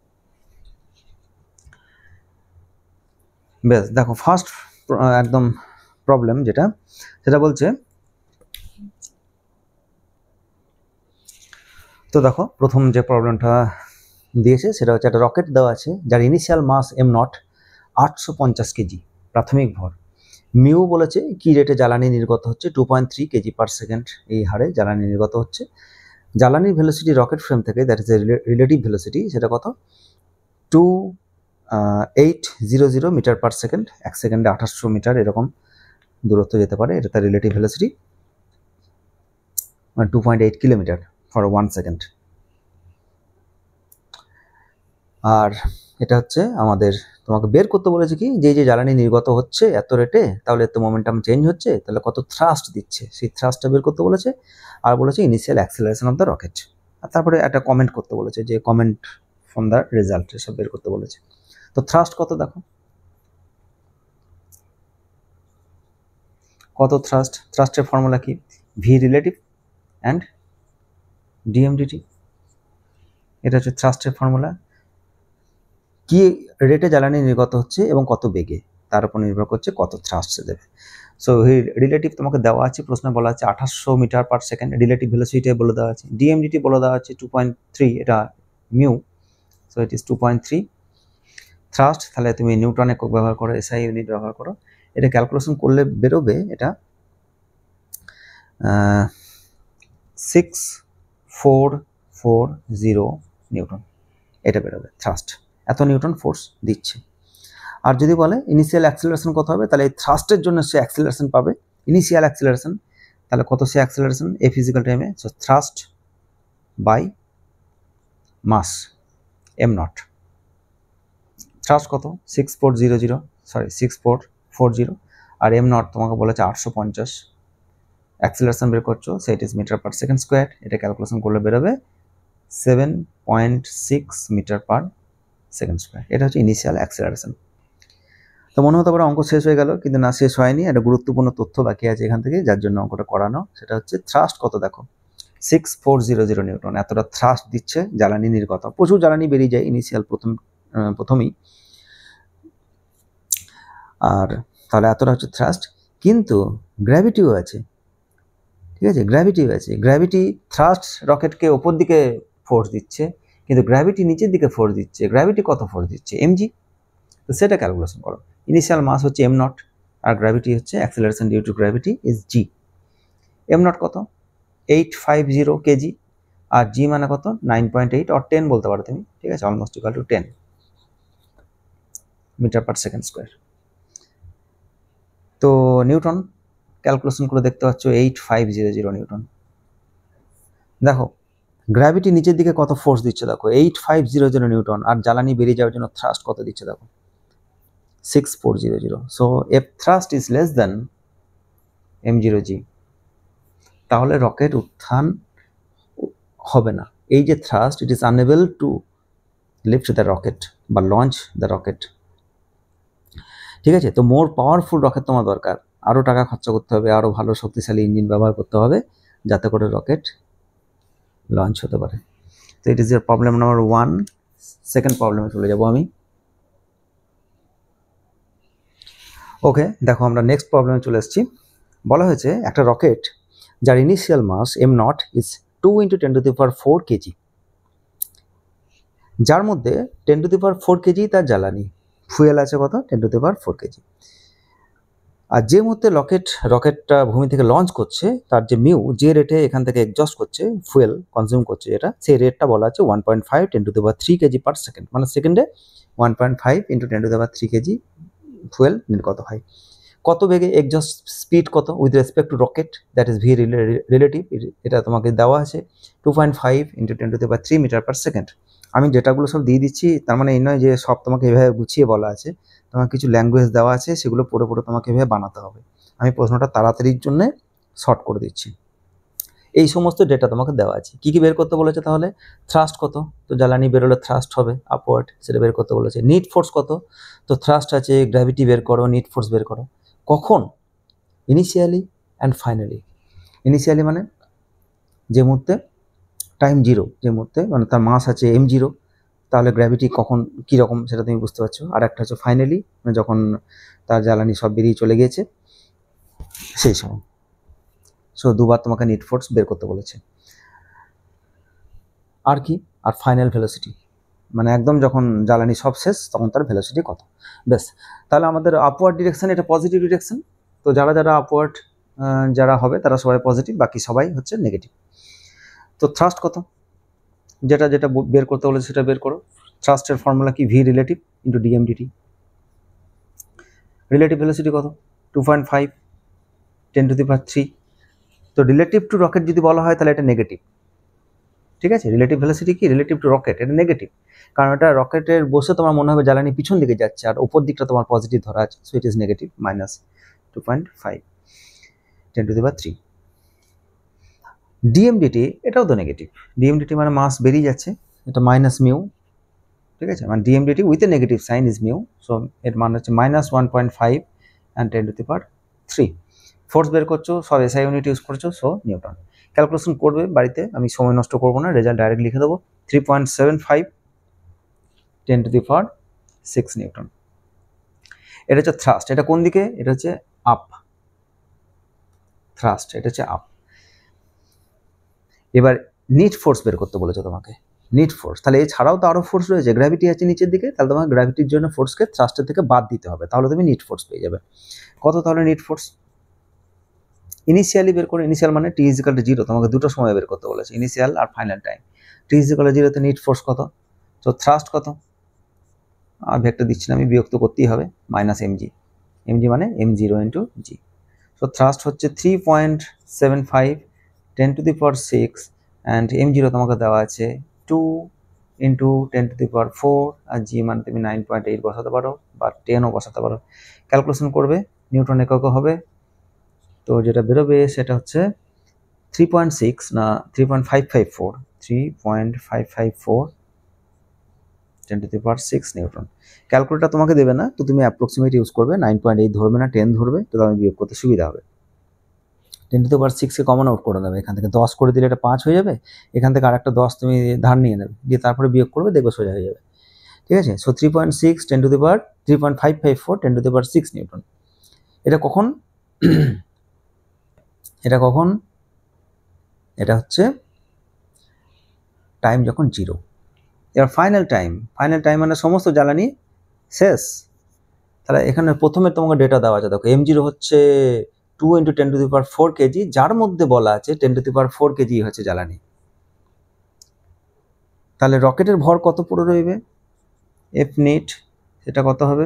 বেশ, দেখো ফার্স্ট একদম প্রবলেম সেটা বলছে, তো দেখো প্রথম যে প্রবলেমটা দিয়েছে সেটা হচ্ছে একটা রকেট দেওয়া আছে যার ইনিশিয়াল মাস m0 850 কেজি, প্রাথমিক ভর। মিউ বলেছে কি রেটে জ্বালানি নির্গত হচ্ছে, 2.3 কেজি পার সেকেন্ড এই হারে জ্বালানি নির্গত হচ্ছে। জ্বালানির ভেলোসিটি রকেট ফ্রেম থেকে, that is a relative velocity, সেটা কত, 2800 মিটার পার সেকেন্ড। 1 সেকেন্ডে 2800 মিটার এরকম দূরত্ব যেতে পারে, এটা তার relative velocity, 2.8 kilometre for 1 second. আর এটা হচ্ছে আমাদের, তোমাকে বের করতে বলেছে কি, যে জ্বালানি নির্গত হচ্ছে এত রেটে, তাহলে এত মোমেন্টাম চেঞ্জ হচ্ছে, তাহলে কত থ্রাস্ট দিচ্ছে সেই থ্রাস্টটা বের করতে বলেছে। আর বলেছে initial acceleration of the rocket. আর তারপরে একটা কমেন্ট করতে বলেছে, যে কমেন্ট ফ্রম দ্য রেজাল্ট এসব বের করতে বলেছে। তো থ্রাস্ট কত দেখো, কত থ্রাস্ট, থ্রাস্টের ফর্মুলা কি, ভি রিলেটিভ অ্যান্ড ডিএমডিটি, এটা হচ্ছে থ্রাস্টের ফর্মুলা। কি রেটে জ্বালানি নির্গত হচ্ছে এবং কত বেগে, তার উপর নির্ভর করছে কত থ্রাস্ট দেবে। সো রিলেটিভ তোমাকে দেওয়া আছে, প্রশ্নে বলা আছে 2800 meter per second, relative velocity বলে দেওয়া আছে, ডিএমডিটি বলে দেওয়া আছে 2.3, এটা mu, so it is 2.3। Thrust তাহলে তুমি নিউটন একক ব্যবহার করো, এসআই ইউনিট ব্যবহার করো, এটা ক্যালকুলেশন করলে বেরোবে এটা 6440 নিউটন, এটা বেরোবে থ্রাস্ট, এত নিউটন ফোর্স দিচ্ছে। আর যদি বলে ইনিশিয়াল অ্যাক্সেলারেশন কত হবে, তাহলে এই থ্রাস্টের জন্য সে অ্যাক্সেলারেশন পাবে, ইনিশিয়াল অ্যাক্সেলারেশন, তাহলে কত সে অ্যাক্সেলারেশন, এ ফিজিক্যাল টাইমে, so thrust by mass M naught. Thrust কত, 6440, আর এম নট তোমাকে বলেছে 850, অ্যাক্সেলারেশন বের করছো, so it is meter per second square, এটা ক্যালকুলেশন করলে বেরোবে 7.6 মিটার পার সেকেন্ড স্কোয়ার, এটা হচ্ছে ইনিশিয়াল অ্যাক্সেলারেশন। তো মনে হতে পারে অঙ্ক শেষ হয়ে গেল, কিন্তু না, শেষ হয়নি, একটা গুরুত্বপূর্ণ তথ্য বাকি আছে এখান থেকে, যার জন্য অঙ্কটা করানো, সেটা হচ্ছে থ্রাস্ট কত দেখো, 6400 নিউটন, এতটা থ্রাস্ট দিচ্ছে জ্বালানি নির্গত, প্রচুর জ্বালানি বেরিয়ে যায় ইনিশিয়াল প্রথমেই, আর তাহলে এতটা হচ্ছে থ্রাস্ট। কিন্তু গ্র্যাভিটিও আছে, ঠিক আছে, গ্র্যাভিটিও আছে, গ্র্যাভিটি, থ্রাস্ট রকেটকে ওপর দিকে ফোর্স দিচ্ছে, কিন্তু গ্র্যাভিটি নিচের দিকে ফোর্স দিচ্ছে, গ্র্যাভিটি কত ফোর্স দিচ্ছে, এমজি, তো সেটা ক্যালকুলেশন করো। ইনিশিয়াল মাস হচ্ছে এম নট, আর গ্র্যাভিটি হচ্ছে acceleration due to gravity is G. M naught কত, 850 কেজি, আর জি মানে কত, 9.8 অর 10 বলতে পারো তুমি, ঠিক আছে, almost equal to 10 meter per second square. তো নিউটন ক্যালকুলেশন করে দেখতে পাচ্ছ 8500 নিউটন। দেখো গ্র্যাভিটি নিচের দিকে কত ফোর্স দিচ্ছে দেখো, 8500 নিউটন, আর জ্বালানি বেরিয়ে যাওয়ার জন্য থ্রাস্ট কত দিচ্ছে দেখো, 6400। So if thrust is less than m0g, তাহলে রকেট উত্থান হবে না। এই যে thrust, it is unable to lift the rocket বা লঞ্চ দ্য রকেট, ঠিক আছে। তো মোর পাওয়ারফুল রকেট তোমার দরকার, আরও টাকা খরচা করতে হবে, আরও ভালো শক্তিশালী ইঞ্জিন ব্যবহার করতে হবে, যাতে করে রকেট লঞ্চ হতে পারে। তো it is year problem number 1। Second প্রবলেমে চলে যাব আমি। ওকে, দেখো আমরা নেক্সট প্রবলেমে চলে এসেছি। বলা হয়েছে একটা রকেট যার initial mass M naught is 2 × 10⁴ kg, যার মধ্যে 10⁴ কেজি তার জ্বালানি, ফুয়েল আছে কত, 10⁴ কেজি। আর যে মুহূর্তে রকেটটা ভূমি থেকে লঞ্চ করছে, তার যে মিউ, যে রেটে এখান থেকে এক্সস্ট করছে, ফুয়েল কনজিউম করছে যেটা, সেই রেটটা বলা আছে 1.5 × 10⁻³ কেজি পার সেকেন্ড, মানে সেকেন্ডে 1.5 × 10⁻³ কেজি ফুয়েল নির্গত হয়। কত বেগে এক্সস্ট স্পিড কত with respect to rocket, that is V relative, এটা তোমাকে দেওয়া আছে 2.5 × 10⁻³ মিটার পার সেকেন্ড। আমি ডেটাগুলো সব দিয়ে দিচ্ছি, তার মানে এই নয় যে সব তোমাকে এভাবে গুছিয়ে বলা আছে, তোমার কিছু ল্যাঙ্গুয়েজ দেওয়া আছে, সেগুলো পড়ে পড়ে তোমাকে এভাবে বানাতে হবে। আমি প্রশ্নটা তাড়াতাড়ির জন্য শর্ট করে দিচ্ছি। এই সমস্ত ডেটা তোমাকে দেওয়া আছে। কি কি বের করতে বলেছে তাহলে, থ্রাস্ট কত, তো জ্বালানি বেরোলে থ্রাস্ট হবে আপওয়ার্ড, সেটা বের করতে বলেছে। নিট ফোর্স কত, তো থ্রাস্ট আছে, গ্র্যাভিটি বের করো, নিট ফোর্স বের করো। কখন, ইনিশিয়ালি অ্যান্ড ফাইনালি। ইনিশিয়ালি মানে যে মুহূর্তে টাইম জিরো, যে মুহূর্তে মানে তার মাস আছে m0, তাহলে গ্র্যাভিটি কখন কীরকম সেটা তুমি বুঝতে পারছো। আর একটা হচ্ছে ফাইনালি, মানে যখন তার জ্বালানি সব বেরিয়ে চলে গিয়েছে সেই সময়। সো দুবার তোমাকে নিট ফোর্স বের করতে বলেছে। আর কি, আর ফাইনাল ভেলোসিটি, মানে একদম যখন জ্বালানি সব শেষ তখন তার ভেলোসিটি কত। বেশ, তাহলে আমাদের আপওয়ার্ড ডিরেকশন, এটা পজিটিভ ডিরেকশন। তো যারা যারা আপওয়ার্ড যারা হবে তারা সবাই পজিটিভ, বাকি সবাই হচ্ছে নেগেটিভ। তো থ্রাস্ট কত, যেটা যেটা বের করতে বলেছে সেটা বের করো। থ্রাস্টের ফর্মুলা কি? V relative into D M D T. Relative velocity কত? 2.5 10⁻³ তো রিলেটিভ টু রকেট যদি বলা হয় তাহলে এটা নেগেটিভ, ঠিক আছে। রিলেটিভ ভেলোসিটি কি? রিলেটিভ টু রকেট, এটা নেগেটিভ, কারণ এটা রকেটের বসে তোমার মনে হবে জ্বালানি পিছন দিকে যাচ্ছে আর উপর দিকটা তোমার পজিটিভ ধরা আছে, সো ইট ইজ নেগেটিভ, -2.5 10⁻³। ডিএমডিটি এটাও তো নেগেটিভ, ডিএমডিটি মানে মাস বেরিয়ে যাচ্ছে, এটা -μ, ঠিক আছে, মানে D M D T with a negative sign is mu, so এর মান হচ্ছে -1.5 and 10⁻³ ফোর্স বের করছো, সব এসআই ইউনিট ইউজ করছো, সো নিউটন। ক্যালকুলেশন করবে বাড়িতে, আমি সময় নষ্ট করবো না, রেজাল্ট ডাইরেক্ট লিখে দেবো, 3.75 10⁻6 নিউটন। এটা হচ্ছে থ্রাস্ট, এটা কোন দিকে? এটা হচ্ছে আপ, থ্রাস্ট এটা হচ্ছে আপ। এবার নিট ফোর্স বের করতে বলেছে তোমাকে, নিট ফোর্স, তাহলে এছাড়াও তো আরও ফোর্স রয়েছে, গ্র্যাভিটি আছে নিচের দিকে, তাহলে তোমাকে গ্র্যাভিটির জন্য ফোর্সকে থ্রাস্টের থেকে বাদ দিতে হবে, তাহলে তুমি নিট ফোর্স পেয়ে যাবে। কত তাহলে নিট ফোর্স? ইনিশিয়ালি বের করে, ইনিশিয়াল মানে টি ইজিক্যাল টু 0, তোমাকে দুটো সময় বের করতে বলেছে, ইনিশিয়াল আর ফাইনাল টাইম। টি ইজিক্যাল টু 0 তে নিট ফোর্স কত? তো থ্রাস্ট কত? ভেক্টর দিচ্ছি না আমি, বিরক্ত করতেই হবে, -mg, mg মানে m0 ইন্টু জি। সো থ্রাস্ট হচ্ছে 3.75 10⁻6 অ্যান্ড m0 তোমাকে দেওয়া আছে 2 ইন্টু 10⁻4 আর জি মানে তুমি 9.8 বসাতে পারো বা 10ও বসাতে পারো। ক্যালকুলেশন করবে, নিউটন এককে হবে, তো যেটা বেরোবে সেটা হচ্ছে 3.6 না 3.554 3.554 10⁻6 নিউটন। ক্যালকুলেটার তোমাকে দেবে না, তো তুমি অ্যাপ্রক্সিমেট ইউজ করবে, 9.8 ধরবে না 10 ধরবে, তো আমি বিয়োগ করতে সুবিধা হবে। 10⁻6কে কমন আউট করে দেবে, এখান থেকে 10 করে দিলে এটা 5 হয়ে যাবে, এখান থেকে আরেকটা 10 তুমি ধার নিয়ে নেবে, দিয়ে তারপরে বিয়োগ করবে, দেখবে সোজা হয়ে যাবে, ঠিক আছে। So 3.554 10⁻6 Newton. এটা কখন? এটা কখন? এটা হচ্ছে টাইম যখন 0। এবার ফাইনাল টাইম, ফাইনাল টাইম মানে সমস্ত জ্বালানি শেষ, তাহলে এখানে প্রথমে তোমাকে ডেটা দেওয়া আছে, দেখো m0 হচ্ছে 2 ইন্টু 10⁻4 কেজি, যার মধ্যে বলা আছে 10⁻4 কেজি হচ্ছে জ্বালানি। তাহলে রকেটের ভর কত পড়ে রইবে? এফ নিট, সেটা কত হবে?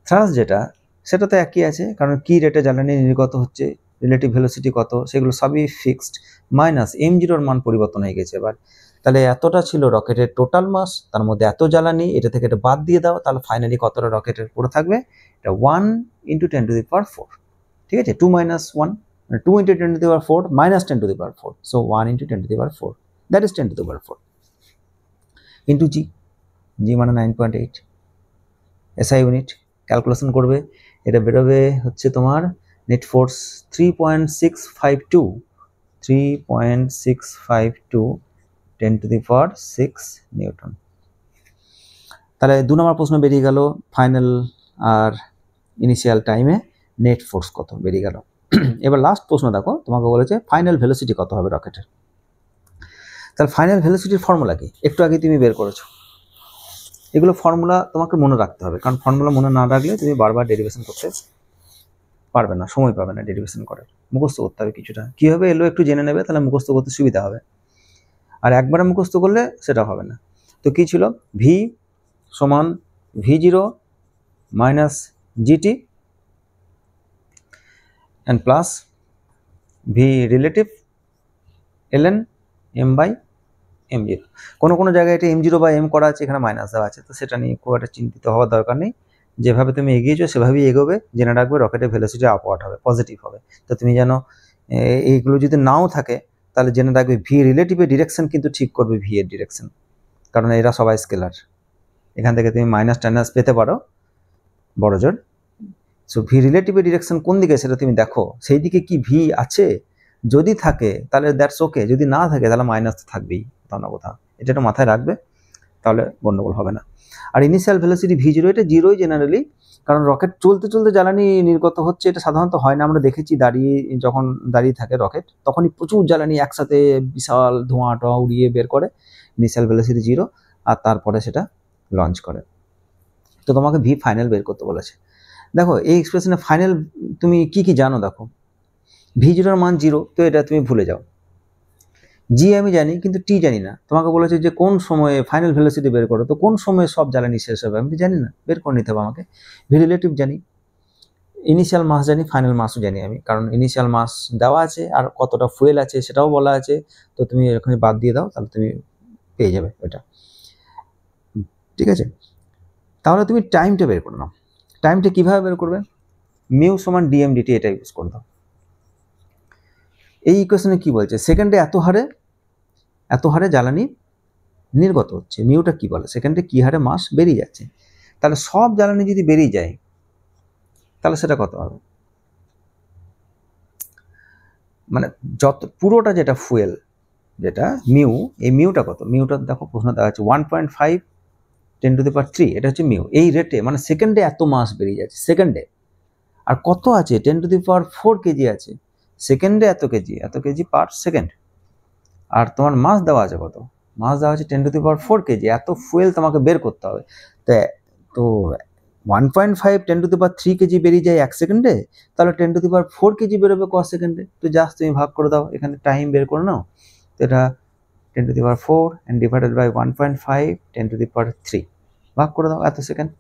থ্রাস্ট যেটা সেটা তো একই আছে, কারণ কি রেটে জ্বালানি নির্গত হচ্ছে, রিলেটিভ ভেলোসিটি কত, সেগুলো সবই ফিক্সড, মাইনাস m0 মান পরিবর্তন হয়ে গেছে এবার। তাহলে এতটা ছিল রকেটের টোটাল মাস, তার মধ্যে এত জ্বালানি, এটা থেকে এটা বাদ দিয়ে দাও, তাহলে ফাইনালি কতটা রকেটের পড়ে থাকবে? এটা 1 ইন্টু 10⁻4, ঠিক আছে, 2 minus 1, 2 into 10⁻4 minus 10⁻4, so 1 into 10⁻4, that is 10⁻4 into g, g মানে 9.8 SI ইউনিট। ক্যালকুলেশন করবে, এটা বেরোবে হচ্ছে তোমার নেট ফোর্স 3.652 10⁻6 নিউটন। তাহলে 2 নম্বর প্রশ্ন বেরিয়ে গেল, ফাইনাল আর ইনিশিয়াল টাইমে নেট ফোর্স কত বেরিয়ে গেল। এবার লাস্ট প্রশ্ন দেখো, তোমাকে বলেছে ফাইনাল ভেলোসিটি কত হবে রকেটের। তাহলে ফাইনাল ভেলোসিটির ফর্মুলা কি? একটু আগে তুমি বের করেছো, এগুলো ফর্মুলা তোমাকে মনে রাখতে হবে, কারণ ফর্মুলা মনে না রাখলে তুমি বারবার ডেরিভেশন করতে পারবে না, সময় পাবে না ডেরিভেশন করার, মুখস্থ করতে হবে কিছুটা, কীভাবে এলো একটু জেনে নেবে, তাহলে মুখস্থ করতে সুবিধা হবে, আর একবারে মুখস্থ করলে সেটা হবে না। তো কী ছিল? ভি সমান v0 minus GT and plus v relative ln m/m0। কোনো জায়গায় এটা m0 বা m করা আছে, এখানে মাইনাস দেওয়া আছে, তো সেটা নিয়ে খুব একটা চিন্তিত হওয়ার দরকার নেই, যেভাবে তুমি এগিয়েছো সেভাবেই এগোবে, জেনে রাখবে রকেটের ভেলোসিটি আপওয়ার্ড হবে, পজিটিভ হবে। তো তুমি যেন এইগুলো যদি নাও থাকে তাহলে জেনে রাখবে ভি রিলেটিভের ডিরেকশন কিন্তু ঠিক করবে ভি এর ডিরেকশন, কারণ এরা সবাই স্কেলার, এখান থেকে তুমি মাইনাস টাইনাস পেতে পারো বড় জোর। সো ভি রিলেটিভের ডিরেকশন কোন দিকে সেটা তুমি দেখো, সেই দিকে কি ভি আছে, যদি থাকে তাহলে দ্যাটস ওকে, যদি না থাকে তাহলে মাইনাস তো থাকবেই কোথাও না কোথাও, এটা একটু মাথায় রাখবে। তাহলে গন্ডগোল হবে না। আর ইনিশিয়াল ভেলোসিটি v0 এটা জিরোই জেনারেলি, কারণ রকেট চলতে চলতে জ্বালানি নির্গত হচ্ছে, এটা সাধারণত হয় না। আমরা দেখেছি যখন দাঁড়িয়ে থাকে রকেট, তখনই প্রচুর জ্বালানি একসাথে বিশাল ধোঁয়া টোয়া উড়িয়ে বের করে, ইনিশিয়াল ভেলোসিটি 0, আর তারপরে সেটা লঞ্চ করে। তো তোমাকে ভি ফাইনাল বের করতে বলেছে। দেখো এই এক্সপ্রেশনে ফাইনাল তুমি কি কি জানো, দেখো v0 এর মান 0, তো এটা তুমি ভুলে যাও। জি আমি জানি, কিন্তু টি জানি না। তোমাকে বলেছে যে কোন সময়ে ফাইনাল ভেলোসিটি বের করো, তো কোন সময়ে সব জ্বালানি শেষ হবে আমি জানি না, বের করে নিতে হবে আমাকে। ভি রিলেটিভ জানি, ইনিশিয়াল মাস জানি, ফাইনাল মাসও জানি আমি, কারণ ইনিশিয়াল মাস দেওয়া আছে আর কতটা ফুয়েল আছে সেটাও বলা আছে। তো তুমি এখানে বাদ দিয়ে দাও, তাহলে তুমি পেয়ে যাবে ওটা। ঠিক আছে, তাহলে তুমি টাইমটা বের করে নাও। টাইমটা কিভাবে বের করবে? মিউ সমান dm/dt এটা ইউজ করে দাও। এই ইকুয়েশনে কি বলছে? সেকেন্ডে এত হারে জ্বালানি নির্গত হচ্ছে। মিউটা কি বলে? সেকেন্ডে কি হারে মাস বেরিয়ে যাচ্ছে। তাহলে সব জ্বালানি যদি বেরিয়ে যায় তাহলে সেটা কত হবে? মানে যত পুরোটা যেটা ফুয়েল, যেটা মিউ, এই মিউটা কত? মিউটা দেখো প্রশ্ন দেওয়া আছে 1.5 10⁻³ এটা হচ্ছে মিউ। এই রেটে মানে সেকেন্ডে এত মাস বেরিয়ে যাচ্ছে সেকেন্ডে। আর কত আছে? 10⁴ কেজি আছে সেকেন্ডে, এত কেজি পার সেকেন্ড। আর তোমার মাস দেওয়া আছে কত? মাস দেওয়া আছে 10⁴ কেজি। এত ফুয়েল তোমাকে বের করতে হবে। তো 1.5 10⁻³ কেজি বেরিয়ে যায় 1 সেকেন্ডে, তাহলে 10⁴ কেজি বেরোবে ক সেকেন্ডে? তো জাস্ট তুমি ভাগ করে দাও, এখানে টাইম বের করে নাও। তো এটা 10⁴ and divided by 1.5 10⁻³ ভাগ করে দাও এত সেকেন্ড।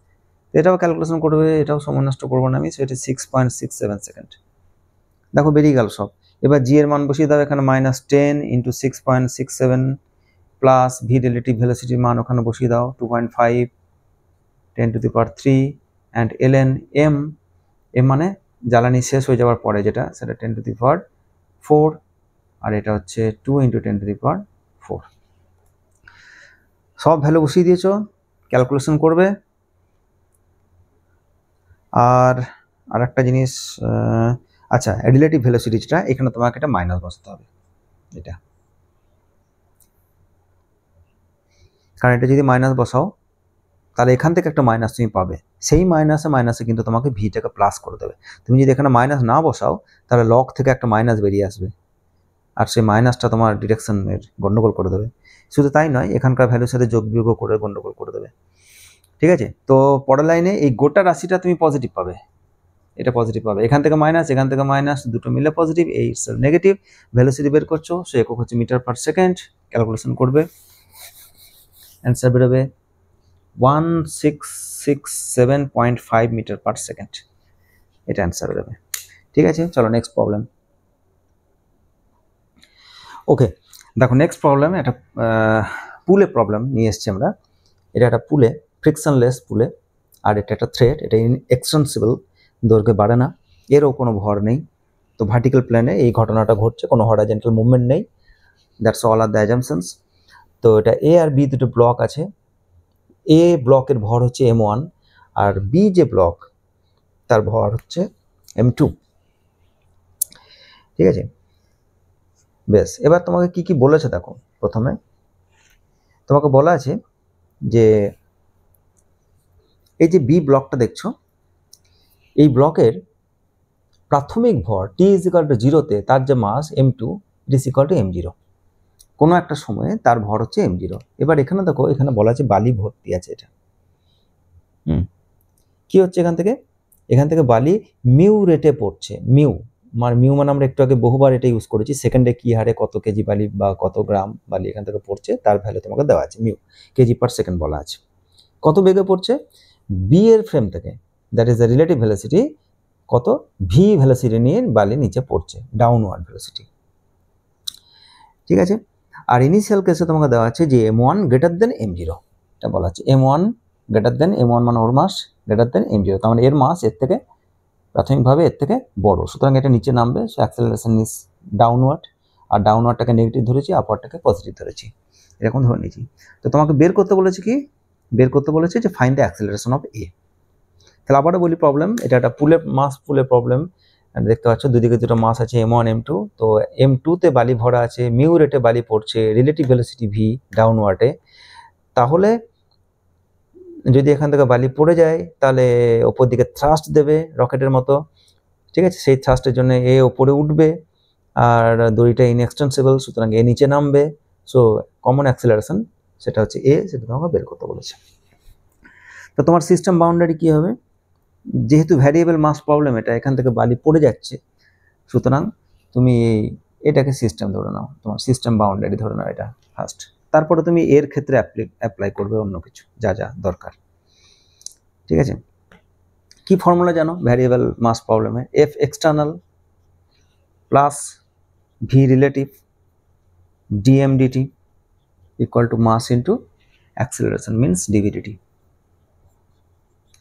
এটাও ক্যালকুলেশন করবে, এটাও সময় নষ্ট করবো না আমি। সো এটা 6.67 সেকেন্ড। দেখো বেরিয়ে গেল সব। এবার জি এর মান বসিয়ে দাও এখানে, -10 × 6.67 প্লাস ভি রিলেটিভ ভেলোসিটির মান ওখানে বসিয়ে দাও 2.5 10⁻³ অ্যান্ড ln m, এম মানে জ্বালানি শেষ হয়ে যাওয়ার পরে যেটা, সেটা 10⁴, আর এটা হচ্ছে 2 × 10⁴। সব ভ্যালু বসিয়ে দিয়েছো, ক্যালকুলেশন করবে। আর একটা জিনিস, আচ্ছা রিলেটিভ ভেলোসিটিটা এখানে তোমাকে একটা মাইনাস বসাতে হবে, এটা, কারণ এটা যদি মাইনাস বসাও তাহলে এখান থেকে একটা মাইনাস তুমি পাবে। সেই মাইনাসে কিন্তু তোমাকে ভিটাকে প্লাস করে দেবে। তুমি যদি এখানে মাইনাস না বসাও তাহলে লগ থেকে একটা মাইনাস বেরিয়ে আসবে, আর সেই মাইনাসটা তোমার ডিরেকশনের গন্ডগোল করে দেবে। শুধু তাই নয়, এখানকার ভ্যালুর সাথে যোগ বিয়োগ করে গন্ডগোল করে দেবে। ঠিক আছে, তো পরের লাইনে এই গোটা রাশিটা তুমি পজিটিভ পাবে, এটা পজিটিভ পাবে। এখান থেকে মাইনাস, দুটো মিলে পজিটিভ, এই নেগেটিভ। ভেলোসিটি বের করছো, সে একক হচ্ছে মিটার পার সেকেন্ড। ক্যালকুলেশন করবে, অ্যান্সার বেরোবে 1667.5 মিটার পার সেকেন্ড, এটা অ্যান্সার বেরোবে। ঠিক আছে, চলো নেক্সট প্রবলেম। ওকে, দেখো নেক্সট প্রবলেম একটা পুলে প্রবলেম নিয়ে এসছি আমরা। এটা একটা পুলে, ফ্রিকশনলেস পুলে, আর এটা একটা থ্রেড, এটা এক্সটেনসিবল, দৈর্ঘ্যে বাড়ে না, এরও কোনো ভর নেই। তো ভার্টিক্যাল প্লেনে এই ঘটনাটা ঘটছে, কোনো হরাইজন্টাল মুভমেন্ট নেই। That's all are the assumptions. তো এটা এ আর বি দুটো ব্লক আছে। এ ব্লকের ভর হচ্ছে m1, আর বি যে ব্লক তার ভর হচ্ছে m2। ঠিক আছে, বেশ। এবার তোমাকে কি কি বলেছে দেখো। প্রথমে তোমাকে বলা আছে যে এই যে বি ব্লকটা দেখছো, এই ব্লকের প্রাথমিক ভর t = 0-তে তার যে মাস m2 it is equal to m0। কোনো একটা সময়ে তার ভর হচ্ছে m0। এবার এখানে দেখো, এখানে বলা আছে বালি ভর্তি আছে এটা। কি হচ্ছে এখান থেকে বালি মিউ রেটে পড়ছে। মিউ মানে আমরা একটু আগে বহুবার এটা ইউজ করেছি, সেকেন্ডে কি হারে কত কেজি বালি বা কত গ্রাম বালি এখান থেকে পড়ছে তার ভ্যালু তোমাকে দেওয়া আছে, মিউ কেজি পার সেকেন্ড বলা আছে। কত বেগে পড়ছে? বি এর ফ্রেম থেকে, that is the relative velocity, কত ভি ভেলোসিটি নিয়ে বালি নিচে পড়ছে, ডাউনওয়ার্ড ভেলোসিটি। ঠিক আছে, আর ইনিশিয়াল কেসে তোমাকে দেওয়া আছে যে m1 গ্রেটার দেন m0, এটা বলা আছে m1 গ্রেটার দেন m1 মানে ওর মাস গ্রেটার দেন m0, তার মানে এর মাস এর থেকে প্রাথমিকভাবে এর থেকে বড়, সুতরাং এটা নিচে নামবে। সো অ্যাক্সেলারেশন ইজ ডাউনওয়ার্ড, আর ডাউনওয়ার্ডটাকে নেগেটিভ ধরেছি, আপওয়ার্ডটাকে পজিটিভ ধরেছি, এরকম ধরে নিয়েছি। তো তোমাকে বের করতে বলেছে কি? বের করতে বলেছে যে ফাইন্ড দ্য অ্যাক্সেলারেশন অফ এ। তাহলে আবারও বলি প্রবলেম, এটা একটা পুলের প্রবলেম। দেখতে পাচ্ছ দুদিকে দুটো মাস আছে m1 m2। তো m2-তে বালি ভরা আছে, মিউ রেটে বালি পড়ছে, রিলেটিভ ভেলোসিটি ভি ডাউনওয়ার্ডে। তাহলে যদি এখান থেকে বালি পড়ে যায় তাহলে ওপর দিকে থ্রাস্ট দেবে রকেটের মতো, ঠিক আছে। সেই থ্রাস্টের জন্য এ ওপরে উঠবে আর দড়িটা ইনএক্সটেন্সিবল, সুতরাং এ নিচে নামবে। সো কমন অ্যাক্সেলারেশন সেটা হচ্ছে এ, সেটা তোমাকে বের করতে বলেছে। তো তোমার সিস্টেম বাউন্ডারি কি হবে? যেহেতু ভ্যারিয়েবল মাস প্রবলেম, এটা এখান থেকে বালি পড়ে যাচ্ছে, সুতরাং তুমি এটাকে সিস্টেম ধরে নাও, তোমার সিস্টেম বাউন্ডারি ধরে নাও এটা ফার্স্ট। তারপরে তুমি এর ক্ষেত্রে অ্যাপ্লাই করবে অন্য কিছু যা যা দরকার, ঠিক আছে। কি ফর্মুলা জানো ভ্যারিয়েবল মাস প্রবলেমে? F external plus V relative D M D T equal to mass into acceleration means D V D T.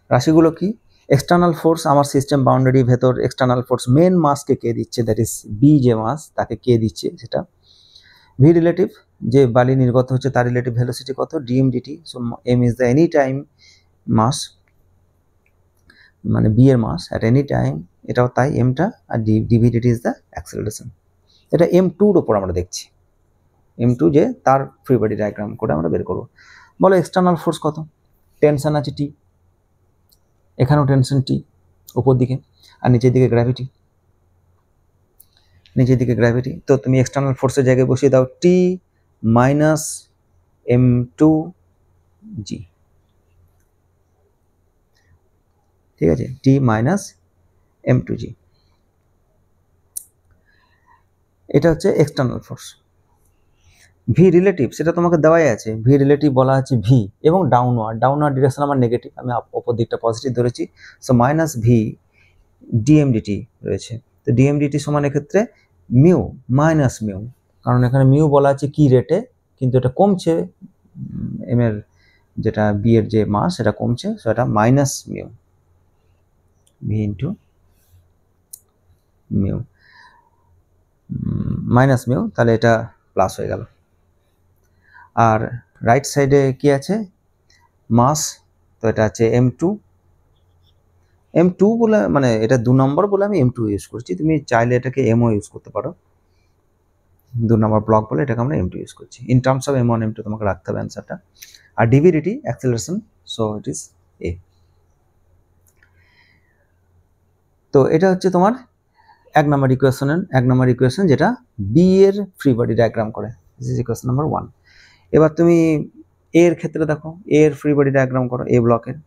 রাশিগুলো কি? এক্সটার্নাল ফোর্স, আমার সিস্টেম বাউন্ডারি ভেতর এক্সটার্নাল ফোর্স মেন মাসকে কে দিচ্ছে, দ্যাট ইজ বি যে মাস তাকে কে দিচ্ছে সেটা। ভি রিলেটিভ, যে বালি নির্গত হচ্ছে তার রিলেটিভ ভেলোসিটি কত, D M D T. So M is the any time mass, মানে বি এর মাস অ্যাট এনি টাইম, এটাও তাই এমটা, আর ডিভিডিটি ইজ দ্য অ্যাক্সেলারেশন। এটা M2-র ওপর আমরা দেখছি, M2 যে তার ফ্রি বডি ডায়াগ্রাম করে আমরা বের করবো। বলো এক্সটার্নাল ফোর্স কত? টেনশন আছে টি, এখানেও টেনশন টি উপর দিকে, আর নিচের দিকে গ্র্যাভিটি, নিচের দিকে গ্র্যাভিটি। তো তুমি এক্সটার্নাল ফোর্সের জায়গায় বসিয়ে দাও টি মাইনাস M2G, ঠিক আছে, টি মাইনাস M2G। এটা হচ্ছে এক্সটার্নাল ফোর্স। ভি রিলেটিভ সেটা তোমাকে দেওয়াই আছে, ভি রিলেটিভ বলা আছে ভি, এবং ডাউনওয়ার্ড ডিরেকশন আমার নেগেটিভ, আমি ওপর দিকটা পজিটিভ ধরেছি। সো মাইনাস ভি ডিএমডিটি রয়েছে। তো ডিএমডিটি সমান এক্ষেত্রে মিউ মাইনাস মিউ, কারণ এখানে মিউ বলা আছে কি রেটে, কিন্তু এটা কমছে, এম এর যেটা বি এর যে মাস সেটা কমছে, সো এটা minus mu, V into mu, minus mu, তাহলে এটা প্লাস হয়ে গেল। আর রাইট সাইডে কি আছে? মাস, তো এটা আছে M2 বলে, মানে এটা 2 নম্বর বলে আমি M2 ইউজ করছি, তুমি চাইলে এটাকে M ও ইউজ করতে পারো। 2 নম্বর ব্লক বলে এটাকে আমরা M2 ইউজ করছি। In terms of M1 M2 তোমাকে রাখতে হবে অ্যান্সারটা। আর D V D T acceleration, so it is A। তো এটা হচ্ছে তোমার 1 নম্বর ইকুয়েশন, যেটা বি এর ফ্রি বডি ডায়াগ্রাম করে। This is equation number 1। এবার তুমি এ এর ক্ষেত্রে দেখো, এ এর ফ্রি বডি ডায়াগ্রাম করো এ ব্লকের।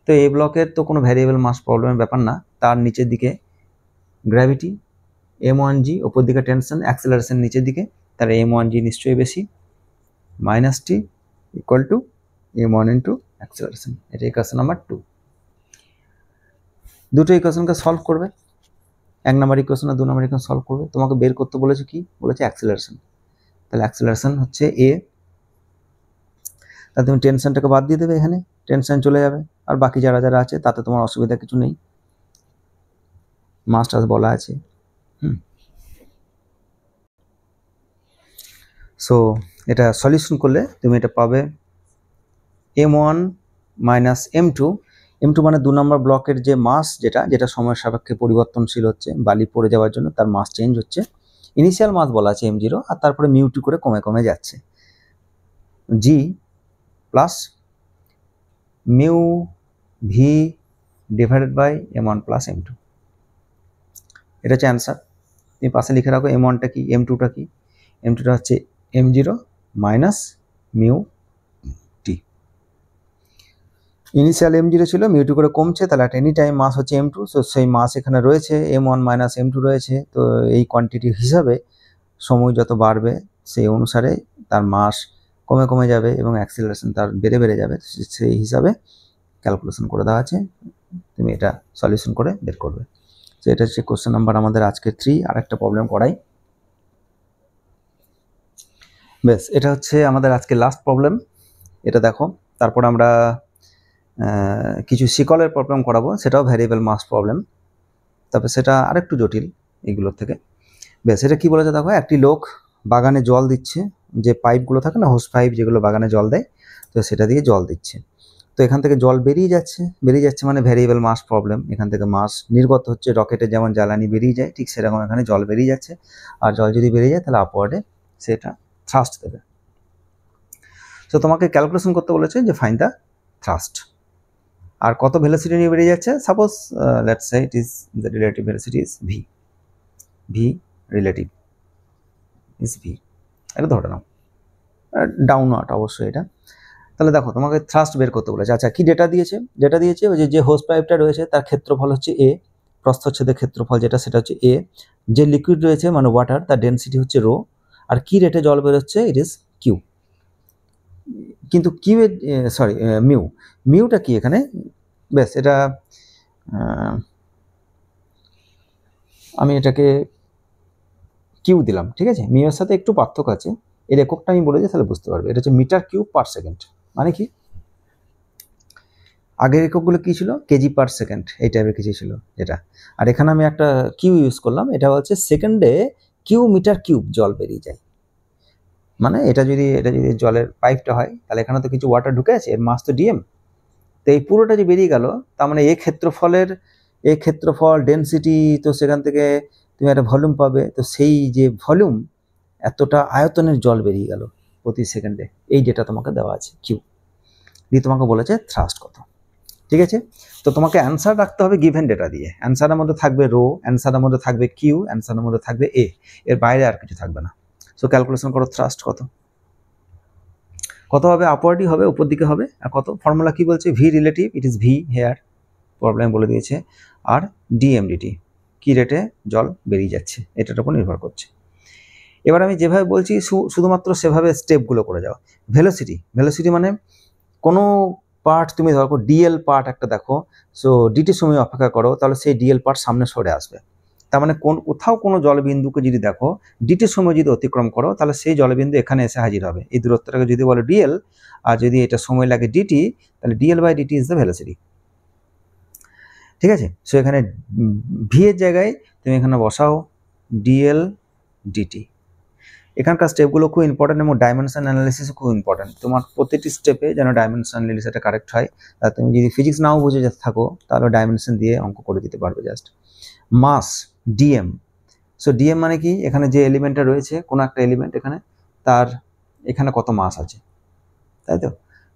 তো এ ব্লকের তো কোনো ভ্যারিয়েবল মাস প্রবলেমের ব্যাপার না, তার নিচের দিকে গ্র্যাভিটি M1G, ওপর দিকে টেনশন, অ্যাক্সেলারেশন নিচের দিকে, তাহলে M1G নিশ্চয়ই বেশি, minus T equal to M1 into acceleration. এটা ইকুয়েশন নাম্বার 2। দুটো ইকুয়েশনকে সলভ করবে, 1 নম্বর ইকুয়েশন আর 2 নম্বর ইকুয়েশন সলভ করবে। তোমাকে বের করতে বলেছে কি? বলেছে অ্যাক্সেলারেশন। তাহলে অ্যাক্সেলারেশন হচ্ছে A, তাহলে তুমি টেনশনটাকে বাদ দিয়ে দেবে, এখানে টেনশন চলে যাবে, আর বাকি যারা যারা আছে তাতে তোমার অসুবিধা কিছু নেই, মাস্টার্স বলা আছে। সো এটা সলিউশন করলে তুমি এটা পাবে M1 মাইনাস M2 মানে 2 নম্বর ব্লকের যে মাস, যেটা সময়ের সাপেক্ষে পরিবর্তনশীল হচ্ছে, বালি পড়ে যাওয়ার জন্য তার মাস চেঞ্জ হচ্ছে। ইনিশিয়াল মাস বলা আছে M0, আর তারপরে মিউ2 করে কমে কমে যাচ্ছে, G plus mu V divided by M1 plus M2। এটা হচ্ছে অ্যান্সার। তুমি পাশে লিখে রাখো M1টা কি, M2টা কি। M2টা হচ্ছে M0 মাইনাস মিউ টি। ইনিশিয়াল M0 ছিল, মিউ2 করে কমছে, তাহলে at এনি টাইম মাস হচ্ছে M2, সো সেই মাস এখানে রয়েছে, M1 মাইনাস M2 রয়েছে। তো এই কোয়ান্টিটি হিসাবে সময় যত বাড়বে সেই অনুসারে তার মাস কমে কমে যাবে এবং অ্যাক্সেলারেশন তার বেড়ে বেড়ে যাবে, সেই হিসাবে ক্যালকুলেশন করে দেওয়া আছে। তুমি এটা সলিউশন করে বের করবে। তো এটা হচ্ছে কোশ্চেন নাম্বার আমাদের আজকে 3। আর একটা প্রবলেম করাই, বেশ। এটা হচ্ছে আমাদের আজকে লাস্ট প্রবলেম, এটা দেখো। তারপর আমরা কিছু শিকলের প্রবলেম করাবো, সেটাও ভ্যারিয়েবল মাস প্রবলেম, তবে সেটা আরেকটু জটিল এগুলোর থেকে। বেশ, এটা কি বলেছে দেখো, একটি লোক বাগানে জল দিচ্ছে, যে পাইপগুলো থাকে না, হোস পাইপ যেগুলো বাগানে জল দেয়, তো সেটা দিয়ে জল দিচ্ছে। তো এখান থেকে জল বেরিয়ে যাচ্ছে মানে ভ্যারিয়েবল মাস প্রবলেম। এখান থেকে মাস নির্গত হচ্ছে, রকেটে যেমন জ্বালানি বেরিয়ে যায়, ঠিক সেরকম এখানে জল বেরিয়ে যাচ্ছে। আর জল যদি বেরিয়ে যায় তাহলে আপওয়ার্ডে সেটা থ্রাস্ট দেবে। তো তোমাকে ক্যালকুলেশন করতে বলেছে যে ফাইন্ড দ্য থ্রাস্ট। আর কত ভেলোসিটি নিয়ে বেরিয়ে যাচ্ছে, suppose let's say it is the relative velocity is V, V relative is V, এটা ধরে নাও ডাউনওয়ার্ড অবশ্যই এটা। তাহলে দেখো তোমাকে থ্রাস্ট বের করতে বলেছে। আচ্ছা কি ডেটা দিয়েছে? ডেটা দিয়েছে ওই যে হোস পাইপটা রয়েছে তার ক্ষেত্রফল হচ্ছে এ, প্রস্থচ্ছেদের ক্ষেত্রফল যেটা সেটা হচ্ছে এ, যে লিকুইড রয়েছে মানে ওয়াটার তার ডেনসিটি হচ্ছে রো, আর কি রেটে জল বেরোচ্ছে ইট ইজ কিউ। কিন্তু কিউ এর সরি মিউ, মিউটা কি এখানে, বেশ এটা আমি এটাকে কিউ দিলাম, ঠিক আছে। মিউ এর সাথে একটু পার্থক্য আছে, এর এককটা আমি বলে দিই তাহলে বুঝতে পারবে। এটা হচ্ছে মিটার কিউব পার সেকেন্ড, মানে কি আগের এককগুলো কী ছিল কেজি পার সেকেন্ড এই টাইপের কিছু ছিল যেটা, আর এখানে আমি একটা কিউ ইউজ করলাম, এটা হচ্ছে সেকেন্ডে কিউ মিটার কিউব জল বেরিয়ে যায়। মানে এটা যদি জলের পাইপটা হয় তাহলে এখানে তো কিছু ওয়াটার ঢুকে আছে, এর মাস তো ডিএম, তো এই পুরোটা যে বেরিয়ে গেল তার মানে এই ক্ষেত্রফল ডেনসিটি, তো সেখান থেকে তুমি একটা ভলিউম পাবে, তো সেই যে ভলিউম এতটা আয়তনের জল বেরিয়ে গেল প্রতি সেকেন্ডে, এই ডেটা তোমাকে দেওয়া আছে কিউ দিয়ে, তোমাকে বলেছে থ্রাস্ট কত, ঠিক আছে। তো তোমাকে অ্যান্সার রাখতে হবে গিভেন ডেটা দিয়ে। অ্যান্সারের মধ্যে থাকবে রো, অ্যান্সারের মধ্যে থাকবে কিউ, অ্যান্সারের মধ্যে থাকবে এ, এর বাইরে আর কিছু থাকবে না। সো ক্যালকুলেশন করো থ্রাস্ট কত হবে, আপওয়ার্ডই হবে, উপর দিকে হবে। আর কত, ফর্মুলা কি বলছে, V relative it is V here, problem বলে দিয়েছে, আর ডিএমডিটি কি রেটে জল বেরিয়ে যাচ্ছে এটার উপর নির্ভর করছে। এবার আমি যেভাবে বলছি শুধুমাত্র সেভাবে স্টেপগুলো করে যাও। ভেলোসিটি মানে কোনো পার্ট তুমি ধরো ডিএল পার্ট একটা দেখো, সো ডিটি সময় অপেক্ষা করো, তাহলে সেই ডিএল পার্ট সামনে সরে আসবে। তার মানে কোথাও কোনো জলবিন্দুকে যদি দেখো ডিটির সময় যদি অতিক্রম করো তাহলে সেই জলবিন্দু এখানে এসে হাজির হবে। এই দূরত্বটাকে যদি বলো ডিএল, আর যদি এটা সময় লাগে ডিটি, তাহলে DL by DT is the velocity, ঠিক আছে। সো এখানে ভি এর জায়গায় তুমি এখানে বসাও ডিএল ডিটি। এখানকার স্টেপগুলো খুব ইম্পর্টেন্ট এবং ডাইমেনশন অ্যানালিসিসও খুব ইম্পর্টেন্ট। তোমার প্রতিটি স্টেপে যেন ডাইমেনশন অ্যানালিসিসটা কারেক্ট হয়। আর তুমি যদি ফিজিক্স নাও বুঝে থাকো তাহলে ডাইমেনশন দিয়ে অঙ্ক করে দিতে পারবে জাস্ট। মাস ডিএম, সো ডিএম মানে কি, এখানে যে এলিমেন্টটা রয়েছে কোনো একটা এলিমেন্ট এখানে, তার এখানে কত মাস আছে, তাই তো।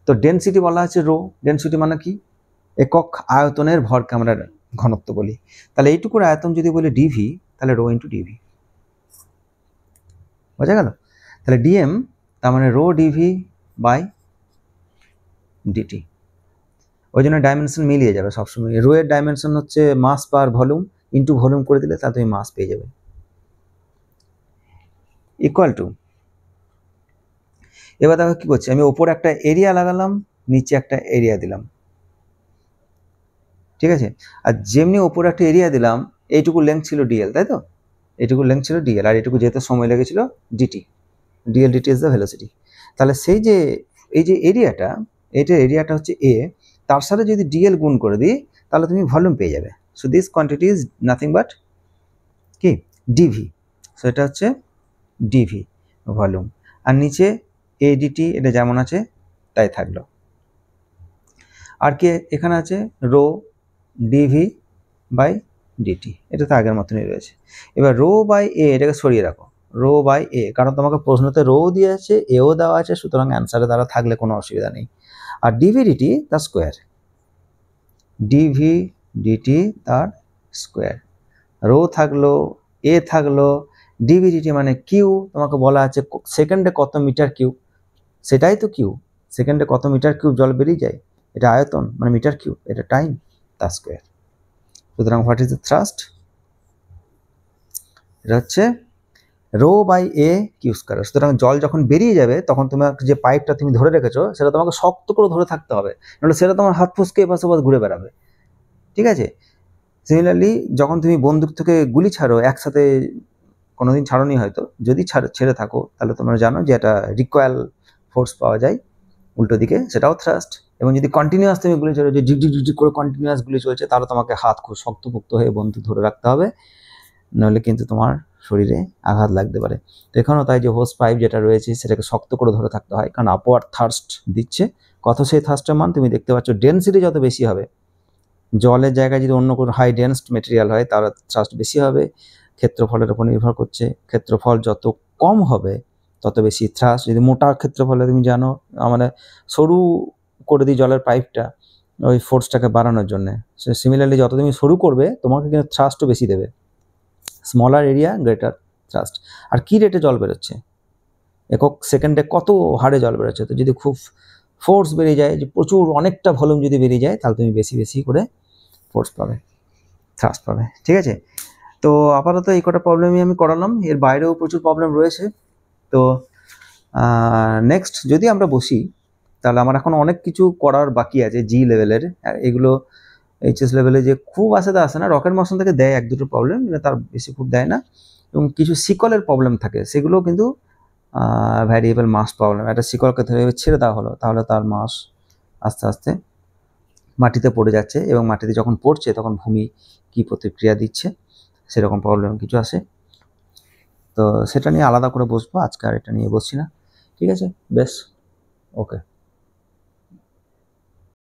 তো ডেনসিটি বলা আছে রো, ডেনসিটি মানে কি একক আয়তনের ভরকে আমরা ঘনত্ব বলি। তাহলে এইটুকুর আয়তন যদি বলি ডিভি, তাহলে রো ইন্টু ডিভি, বোঝা গেল। তাহলে ডিএম তার মানে রো ডিভি বাই ডিটি, ওই জন্য ডাইমেনশন মিলিয়ে যাবে সবসময়। রো এর ডাইমেনশন হচ্ছে মাস পার ভলিউম, ইন্টু ভলিউম করে দিলে তাহলে তুমি মাস পেয়ে যাবে, ইকুয়াল টু। এবার দেখো কি করছি, আমি ওপরে একটা এরিয়া লাগালাম, নিচে একটা এরিয়া দিলাম, ঠিক আছে। আর যেমনি ওপরে একটা এরিয়া দিলাম, এইটুকু লেন্থ ছিল ডিএল, তাই তো, এইটুকু লেন্থ ছিল ডিএল, আর এইটুকু যেতে সময় লেগেছিল DT, DL DT is the velocity. তাহলে সেই যে এই যে এরিয়াটা হচ্ছে এ, তার সাথে যদি ডিএল গুণ করে দিই তাহলে তুমি ভলিউম পেয়ে যাবে। So this quantity is nothing but কি ডিভি, সো এটা হচ্ছে ডিভি ভলিউম, আর নিচে এডিটি এটা যেমন আছে তাই থাকলো। আর কি এখানে আছে রো ডিভি বাই ডিটি, এটা তো আগের মতনই রয়েছে। এবার রো বাই এ এটাকে সরিয়ে রাখো, রো বাই এ, কারণ তোমাকে প্রশ্নতে রো দিয়ে আছে এও দেওয়া আছে, সুতরাং অ্যান্সারে দ্বারা থাকলে কোনো অসুবিধা নেই। আর ডিভি ডিটি তার স্কোয়ার, ডিভি ডিটি তার স্কোয়ার, রো থাকলো এ থাকলো, ডিভি ডিটি মানে কিউ, তোমাকে বলা আছে সেকেন্ডে কত মিটার কিউব, সেটাই তো কিউ, সেকেন্ডে কত মিটার কিউব জল বেরিয়ে যায়, এটা আয়তন মানে মিটার কিউব, এটা টাইম তার স্কোয়ার। সুতরাং হোয়াট ইজ দ্য থ্রাস্ট, এটা হচ্ছে rho by A Q square. সুতরাং জল যখন বেরিয়ে যাবে তখন তোমার যে পাইপটা তুমি ধরে রেখেছো সেটা তোমাকে শক্ত করে ধরে থাকতে হবে, নাহলে সেটা তোমার হাত ফুসকে এপাশ ওপাশ ঘুরে বেড়াবে, ঠিক আছে। সিমিলারলি যখন তুমি বন্দুক থেকে গুলি ছাড়ো একসাথে, কোনোদিন ছাড়োনি হয়তো, যদি ছেড়ে থাকো তাহলে তোমরা জানো যে এটা রিকয়েল ফোর্স পাওয়া যায় উল্টো দিকে, সেটাও থ্রাস্ট। এবং যদি কন্টিনিউয়াস তুমি গুলি ছাড়ো, যে ঝিকঝিক করে কন্টিনিউয়াস গুলি চলছে, তাহলে তোমাকে হাত খুব শক্তপোক্ত হয়ে বন্দুক ধরে রাখতে হবে, নাহলে কিন্তু তোমার শরীরে আঘাত লাগতে পারে। তো এখানেও তাই যে হোস পাইপ যেটা রয়েছে সেটাকে শক্ত করে ধরে থাকতে হয়, কারণ আপওয়ার্ড থার্স্ট দিচ্ছে। কত সেই থার্স্টের মান তুমি দেখতে পাচ্ছ, ডেন্সিটি যত বেশি হবে, জলের জায়গায় যদি অন্য কোনো হাই ডেন্সড মেটেরিয়াল হয় তার থ্রাস্ট বেশি হবে, ক্ষেত্রফলের উপর নির্ভর করছে। ক্ষেত্রফল যত কম হবে তত বেশি থ্রাস্ট। যদি মোটা ক্ষেত্রফলে তুমি জানো, মানে সরু করে দিই জলের পাইপটা ওই ফোর্সটাকে বাড়ানোর জন্য। সিমিলারলি যত তুমি সরু করবে তোমাকে কিন্তু থ্রাস্টও বেশি দেবে, স্মলার এরিয়া গ্রেটার থ্রাস্ট। আর কী রেটে জল বেরোচ্ছে, একক সেকেন্ডে কত হারে জল বেরোচ্ছে। তো যদি খুব ফোর্স বেরিয়ে যায়, যে প্রচুর অনেকটা ভলিউম যদি বেরিয়ে যায়, তাহলে তুমি বেশি বেশি করে ফোর্স পাবে, থ্রাস্ট পাবে। ঠিক আছে, তো আপাতত এই কটা প্রবলেমই আমি করালাম, এর বাইরেও প্রচুর প্রবলেম রয়েছে। তো নেক্সট যদি আমরা বসি, তাহলে আমার এখন অনেক কিছু করার বাকি আছে জি লেভেলের। এগুলো এইচএস লেভেলে যে খুব আসে তা আসে না, রকেট মোশন থেকে দেয় এক দুটো প্রবলেম, তার বেশি খুব দেয় না। এবং কিছু সিকলের প্রবলেম থাকে, সেগুলো কিন্তু ভ্যারিয়েবল মাস প্রবলেম। একটা সিকলকে ধরে ছেড়ে দেওয়া হলো, তাহলে তার মাস আস্তে আস্তে মাটিতে পড়ে যাচ্ছে, এবং মাটিতে যখন পড়ছে তখন ভূমি কী প্রতিক্রিয়া দিচ্ছে, সেরকম প্রবলেম কিছু আসে। তো সেটা নিয়ে আলাদা করে বসবো, আজকে আর এটা নিয়ে বসছি না। ঠিক আছে, বেশ, ওকে।